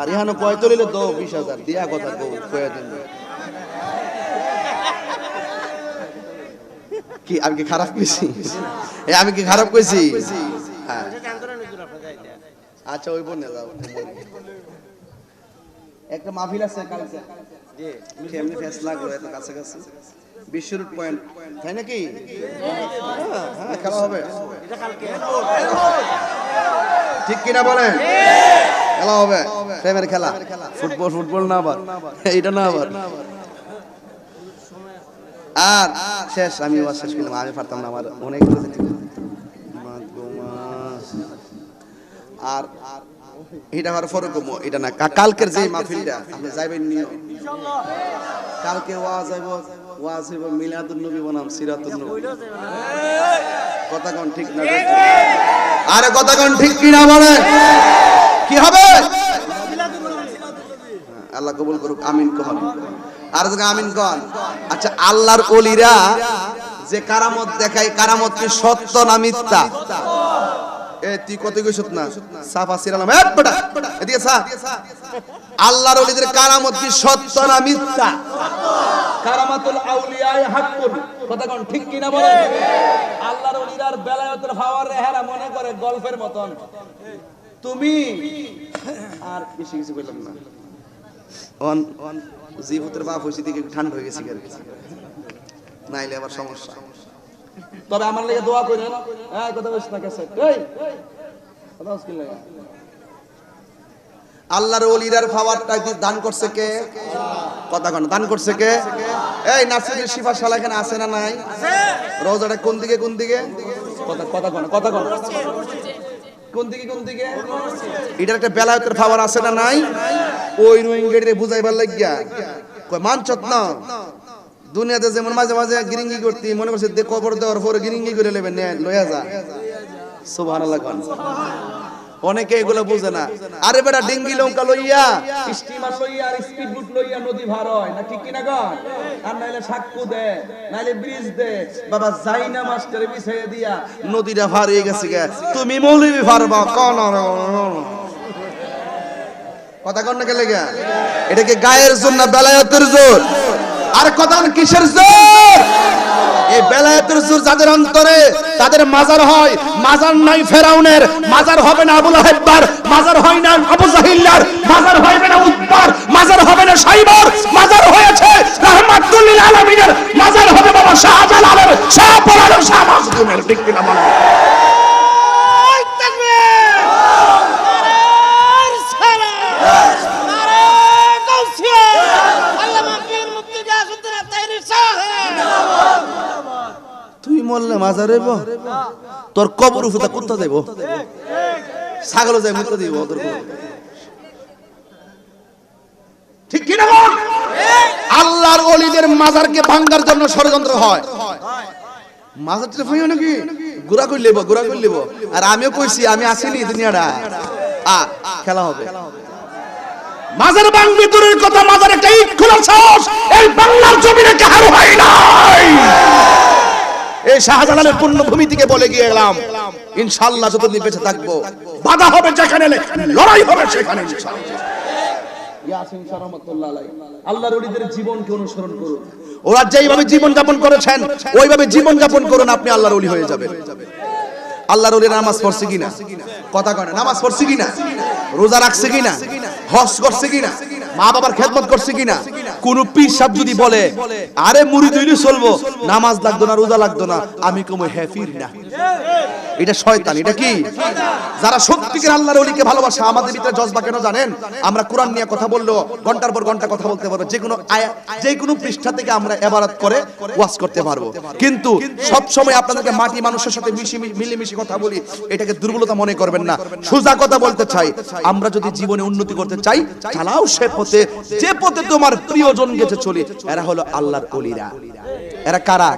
আর এখানে কয় তুলিলে তো 20,000 দিয়া কথা কইয়া দিন। কি আমি কি খারাপ কইছি? আমি কি খারাপ কইছি? হ্যাঁ আচ্ছা ওই বনে যাও। একটা মাহফিল আছে কালকে, জি কেমনে ফেস লাগলো এত কাছে কাছে, বিশ্বরুট পয়েন্ট তাই নাকি? হ্যাঁ খেলা হবে এটা কালকে, ঠিক কিনা বলেন? খেলা হবে, প্রেমের খেলা, ফুটবল ফুটবল না আবার এইটা না আবার। আর শেষ আমি ওয়াজ শেষ করলাম, আমি পারতাম না, আমার অনেক আর এটা হওয়ার ফরক এটা না। কালকের যে মাহফিলটা আপনি যাইবেন নিও, কালকে ওয়াজ হইব মিলাদুন নবী বনাম সিরাতুন নবী। কথা কোন ঠিক না? আরে কথা কোন ঠিক কি না বলে? কি হবে? আল্লাহ কবুল করুক, আমিন কন। আর যদি আমিন কন। আচ্ছা আল্লাহর ওলিরা যে কারামত দেখায়, কারামত কি সত্য না মিথ্যা? তুই কত কইছত না সাফা সিরালাম বেটা এদিকে সা। আল্লাহর ওলিদের কারামত কি সত্য না মিথ্যা? কারামাতুল আউলিয়ায়ে হাক্কুন। কথা কোন ঠিক কি না বলেন? আল্লাহর ওলিদের বেলায়েতের পাওয়ার হেরা মনে করে গল্পের মতন। তুমি আর বেশি কিছু বললাম না। অন জীবতের বাপ হইছে দিকে ঠান্ডা হয়ে গেছে নাইলে আবার সমস্যা। তবে আমার লাগে দোয়া করেন। হ্যাঁ কথা বলছ না কাছে, এই কথা বলছ কি লাগে? আল্লাহর ওলিদের পাওয়ারটা দান করছে কে? কথা কোন দান করছে কে? এই নাসিরুল শিফা শালা এখানে আছে না নাই? আছে। রোজাটা কোন দিকে কোন দিকে? কথা কোন কোন দিকে কোন দিকে? এটার একটা বেলায়েতের পাওয়ার আছে না নাই? ওই রোহিঙ্গাদের বুঝাইবার লাগিয়া কই মানছত না। দুনিয়াতে যেমন মাঝে মাঝে গিরিঙ্গি করতি, মনে করছে কবর দেওয়ার পরে গিরিঙ্গি করে নেবেন, লইয়া যা। সুবহানাল্লাহ। অনেকে এগুলো বুঝে না। আরে বেটা ডিঙ্গি লঙ্কা লইয়া, স্টিমার লইয়া আর স্পিড বোট লইয়া নদী পার হয় না, ঠিক কিনা গন? আর নাইলে সাক্কু দে, নাইলে ব্রিজ দে, বাবা যাইনা মাস্টারে বিছাইয়া দিয়া নদীটা পার হয়ে গেছে গে। তুমি মৌলবি পারবা কোন? কথা কোন না গেলে গা? এটা কি গায়ের জোর না বেলায়েতের জোর? আর কথা কিসের জোর? এই বেলায়েতের জোর যাদের অন্তরে, তাদের মাজার হয়। মাজার নাই ফেরাউনের, মাজার হবে না আবু লাহাবের, মাজার হয় না আবু জাহিল্লার, মাজার হবে না উতবার, মাজার হবে না সাইবার, মাজার হয়েছে রাহমাতুল লিল আলামিনের, মাজার হবে বাবা শাহজালালের, শাহপরানের, শাহ মাসুমের। ঠিক কিনা বলেন? তুই মরলে মাজার হইব, তোর কবর উফুতা কুত্তা দেব, ছাগল যাই মুত্তা দিব তোর কবর। ঠিক কি না বল? আল্লাহর ওলিদের মাজারকে ভাঙার জন্য ষড়যন্ত্র হয়। মাজারটা ভাঙিও নাকি গুড়া করে লিব। আর আমিও কইছি আমি আসিনি দুনিয়াটা, খেলা হবে। মাজার ভাঙবি দূরের কথা, মাজার একটা ইট খোলার সাহস এই বাংলার জমিনে কারো হয় নাই। এই শাহজালালের পুণ্যভূমি থেকে বলে গিয়ে গেলাম, ইনশাআল্লাহ যতদিন বেঁচে থাকবো বাধা হবে যেখানে, লড়াই হবে সেখানে ইনশাআল্লাহ। ইয়াসিন শাহ রাহমাতুল্লাহ আলাইহি আল্লাহর ওলিদের জীবনকে অনুসরণ করুন। ওরা যেইভাবে জীবন যাপন করেছেন ওইভাবে জীবন যাপন করুন, আপনি আল্লাহর ওলি হয়ে যাবেন। আল্লাহর ওলিরা নামাজ পড়ছে কিনা? কথা কয় নামাজ পড়ছে কিনা? রোজা রাখছে কিনা? হজ করছে কিনা? মা বাবার খেদমত করছে কিনা? কোন পীর সাহেব যদি বলে আরে মুরিদ হইলে চলবো, নামাজ লাগতো না, রোজা লাগতো না, আমি কমই হেফির না, এটা শয়তান। এটা কি? যারা সত্যিকার আল্লাহর ওলিকে ভালোবাসে, আমাদের ভিতরে জজবা কেন জানেন? আমরা কোরআন নিয়ে কথা বললেও ঘন্টার পর ঘন্টা কথা বলতে পারবো, যে কোনো পৃষ্ঠা থেকে আমরা ইবাদত করে ওয়াজ করতে পারবো। কিন্তু সব সময় আপনাদেরকে মাটি মানুষের সাথে মিলেমিশে কথা বলি, এটাকে দুর্বলতা মনে করবেন না। সোজা কথা বলতে চাই, আমরা যদি জীবনে উন্নতি করতে চাই, চালাও সে পথে যে পথে তোমার প্রিয়জন গেছে চলি। এরা হলো আল্লাহর ওলিরা। এরা কারা?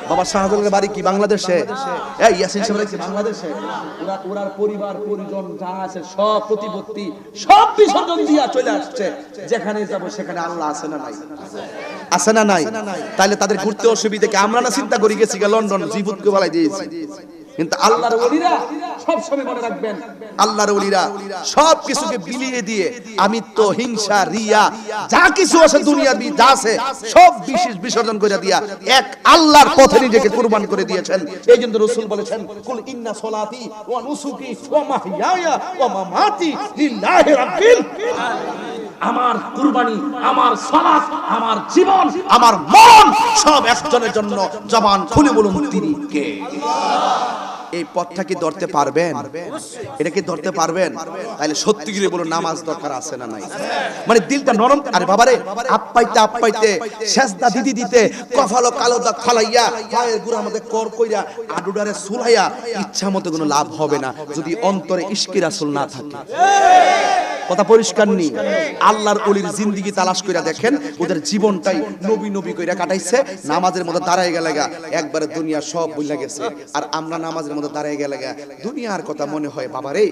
বাবা শাহজালালের বাড়ি কি বাংলাদেশে? এই ইয়াসিন সাহেবের কি বাংলাদেশে? ওরার পরিবার পরিজন যা আছে সব প্রতিপত্তি সব বিসর্জন দিয়া চলে আসছে। যেখানে যাব সেখানে আল্লাহ আছে না নাই? আছে না নাই? তাহলে তাদের ঘুরতে অসুবিধা কি? আমরা না চিন্তা করি গেছি লন্ডন জিবুতকে বলাই দিয়েছি, কিন্তু আল্লাহর ওলিরা সব সময় মনে রাখবেন, আল্লাহর ওলিরা সব কিছুকে বিলিয়ে দিয়ে আমিত্ব, হিংসা, রিয়া যা কিছু আছে দুনিয়ার যা আছে সব বিসর্জন করে দিয়া এক আল্লাহর পথে নিজেকে কুরবান করে দিয়েছেন। এই জন্য রাসূল বলেছেন, কুল ইন্না সলাতি ওয়া নুসুকি ওয়া মাহইয়ায়া ওয়া মামাতি লিল্লাহি রাব্বিল আলামিন। আমার কুরবানি, আমার সালাত, আমার জীবন, আমার মরণ সব একজনের জন্য। জবান খুলে বলুন তিনি কে? এই পথটা কি ধরতে পারবেন? এটা কি ধরতে পারবেন? তাহলে সত্যি করে বলুন নামাজ দরকার আছে না নাই? মানে দিলটা নরম। আরে বাবারে, আপ্পাইতে আপ্পাইতে সেজদা দিতে দিতে কপাল কালো দাগ ফালাইয়া পায়ের গুড়ার মধ্যে কর কইরা আডুডারে সুলাইয়া ইচ্ছা মতো কোনো লাভ হবে না যদি অন্তরে ইশকে রাসূল না থাকে। কথা পরিষ্কার নেই? আল্লাহর ওলির জিন্দেগি তালাশ কইরা দেখেন, ওদের জীবনটাই নবী নবী কইরা কাটাইছে। নামাজের মধ্যে দাঁড়ায় গেলে একবারে দুনিয়া সব ভুলে গেছে। আর আমরা নামাজের মধ্যে দাঁড়ায় গেলে দুনিয়ার কথা মনে হয় বাবারে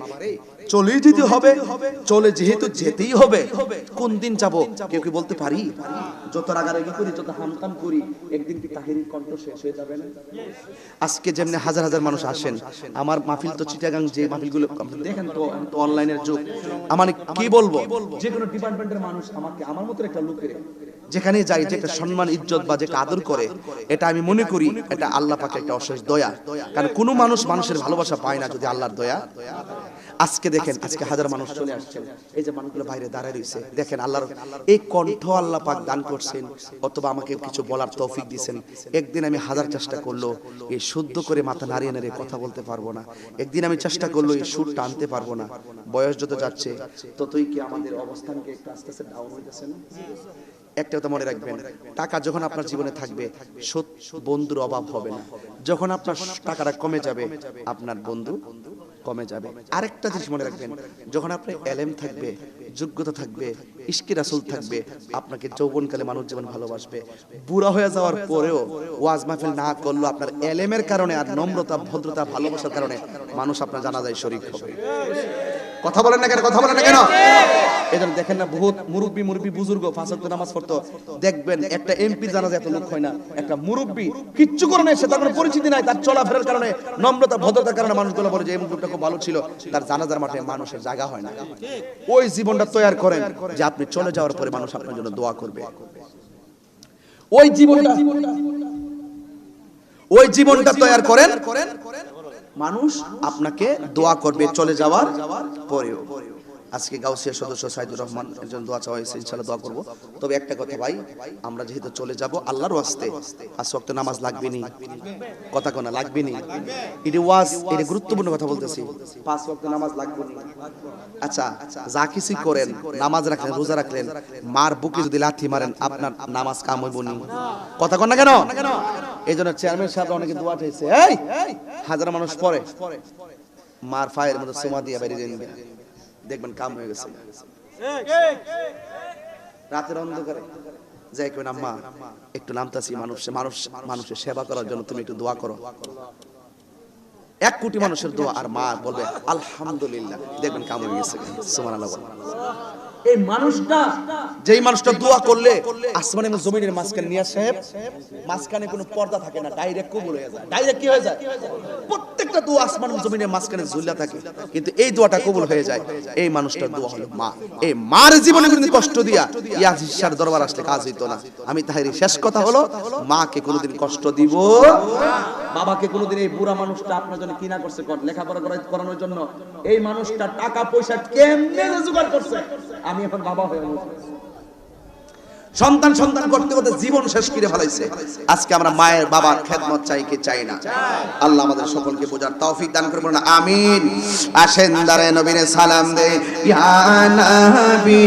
চলে যেতে হবে, চলে যেহেতু যেতেই হবে, কোন দিন যাব কেউ কি বলতে পারি? যত রাগারাগি করি, যত হামতাম করি, একদিন কি তাহিরির কণ্ঠ শেষ হয়ে যাবে না? আজকে যেমনি হাজার হাজার মানুষ আসেন, আমার মাহফিল তো চিটাগাং, যে মাহফিলগুলো দেখেন তো অনলাইনের যুগ, আমার কি বলবো, যে কোনো ডিপার্টমেন্টের মানুষ আমাকে আমার মতো একটা লোকের যেখানে যাই যে একটা সম্মান ইজ্জত বা যেটা আদর করে, এটা আমি মনে করি এটা আল্লাহ পাকের একটা অশেষ দয়া। কারণ কোনো মানুষ মানুষের ভালোবাসা পায় না যদি আল্লাহর দয়া। আজকে দেখেন, আজকে হাজার মানুষ চলে আসছেন, এই যে মানুষগুলো বাইরে দাঁড়ায় রয়েছে, দেখেন আল্লাহর এই কণ্ঠ আল্লাহ পাক দান করছেন, অথবা আমাকে কিছু বলার তৌফিক দিয়েছেন। একদিন আমি হাজার চেষ্টা করলো এই শুদ্ধ করে মাথা নাড়িয়ে নাড়িয়ে কথা বলতে পারবো না, একদিন আমি চেষ্টা করলো এই সুর টানতে পারবো না। বয়স যত যাচ্ছে ততই কি আমাদের অবস্থানকে একটু আস্তে আস্তে ডাউন হইতেছে না? একটা কথা মনে রাখবেন, টাকা যখন আপনার জীবনে থাকবে বন্ধুর অভাব হবে না। যখন আপনার টাকাটা কমে যাবে আপনার বন্ধু কমে যাবে। আরেকটা জিনিস মনে রাখবেন, যখন আপনার এলেম থাকবে, যোগ্যতা থাকবে, ইশকে রাসূল থাকবে, আপনাকে যৌবনকালে মানুষ যেমন ভালোবাসবে, বুড়া হয়ে যাওয়ার পরেও ওয়াজ মাহফিল না করলেও আপনার এলেমের কারণে আর নম্রতা, ভদ্রতা, ভালোবাসার কারণে মানুষ আপনার জানাজায় শরীক হবে। কথা বলেন না কেন? কথা বলেন না কেন? এজন্য দেখেন না, বহুত মুরব্বী বুজুর্গ পাঁচ ওয়াক্ত নামাজ পড়তো, দেখবেন একটা এমপি জানাজা এত লোক হয় না। একটা মুরব্বী কিচ্ছু করে নাই, সে তার কোনো পরিচিতি নাই, তার চলাফেরার কারণে, নম্রতা ভদ্রতার কারণে মানুষগুলো বলে যে এই মুরব্বীটা খুব ভালো ছিল, তার জানাজার মাঠে মানুষের জায়গা হয় না। ওই জীবনটা তৈরি করেন যে আপনি চলে যাওয়ার পরে মানুষ আপনার জন্য দোয়া করবে। ওই জীবনটা তৈরি করেন, মানুষ আপনাকে দোয়া করবে চলে যাওয়ার পরেও। আজকে গাউসিয়া সদস্য সাইদুর রহমান এর জন্য দোয়া চাওয়া হয়েছে, ইনশাআল্লাহ দোয়া করব। তবে একটা কথা ভাই, আমরা যেহেতু চলে যাব আল্লাহর ওয়াস্তে, পাঁচ ওয়াক্ত নামাজ লাগবে নি, কথা কোনা লাগবে নি, এটা ওয়াজ, এটা গুরুত্বপূর্ণ কথা বলতেছি, পাঁচ ওয়াক্ত নামাজ লাগবে নি। আচ্ছা, যা কিছু করেন, নামাজ রাখলেন, রোজা রাখলেন, মার বুকে যদি লাথি মারেন আপনার নামাজ কাম হইব নি, কথা কোন না কেন? এই জন্য চেয়ারম্যান সাহেব অনেকে দোয়া চাইছে, এই হাজার মানুষ পড়ে মার ফায়ের মধ্যে সুমা দিয়ে বাইরে দেন, দেখবেন কাম হয়ে গেছে। রাতের অন্ধকারে যাই কেন আম্মা একটু নামতাছি মানুষের সেবা করার জন্য, তুমি একটু দোয়া করো। 1 কোটি মানুষের দোয়া, আর মা বলবে আলহামদুলিল্লাহ, দেখবেন কাম হয়ে গেছে। সুবহানাল্লাহ। এই মানুষটা, যেই মানুষটা দোয়া করলে আসমান এবং জমিনের মাঝখানে, নিয়া সাহেব মাঝখানে কোনো পর্দা থাকে না, ডাইরেক্ট কবুল হয়ে যায়। ডাইরেক্ট কি হয়ে যায়? প্রত্যেকটা দোয়া আসমান এবং জমিনের মাঝখানে ঝুলা থাকে, কিন্তু এই দোয়াটা কবুল হয়ে যায়। এই মানুষটার দোয়া হলো মা। এই মার জীবনে কোনোদিন কষ্ট দিয়া ইয়াজির দরবার আসলে কাজ হইতো না। আমি তাহিরি শেষ কথা হলো, মাকে কোনোদিন কষ্ট দিব, বাবাকে কোনোদিন, এই বুড়া মানুষটা আপনার জন্য কিনা করছে লেখাপড়া করানোর জন্য, এই মানুষটা টাকা পয়সা কেমনে জোগাড় করছে, আমি এখন বাবা হয়ে সন্তান করতে করতে জীবন শেষ করে ফেলাইছে। আজকে আমরা মায়ের বাবার খেদমত চাই কি চাই না? আল্লাহ আমাদের সকলকে বোঝার তৌফিক দান করুন, আমিন। আসেন দারে নবীরে সালাম দে, ইয়া নবী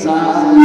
সালাম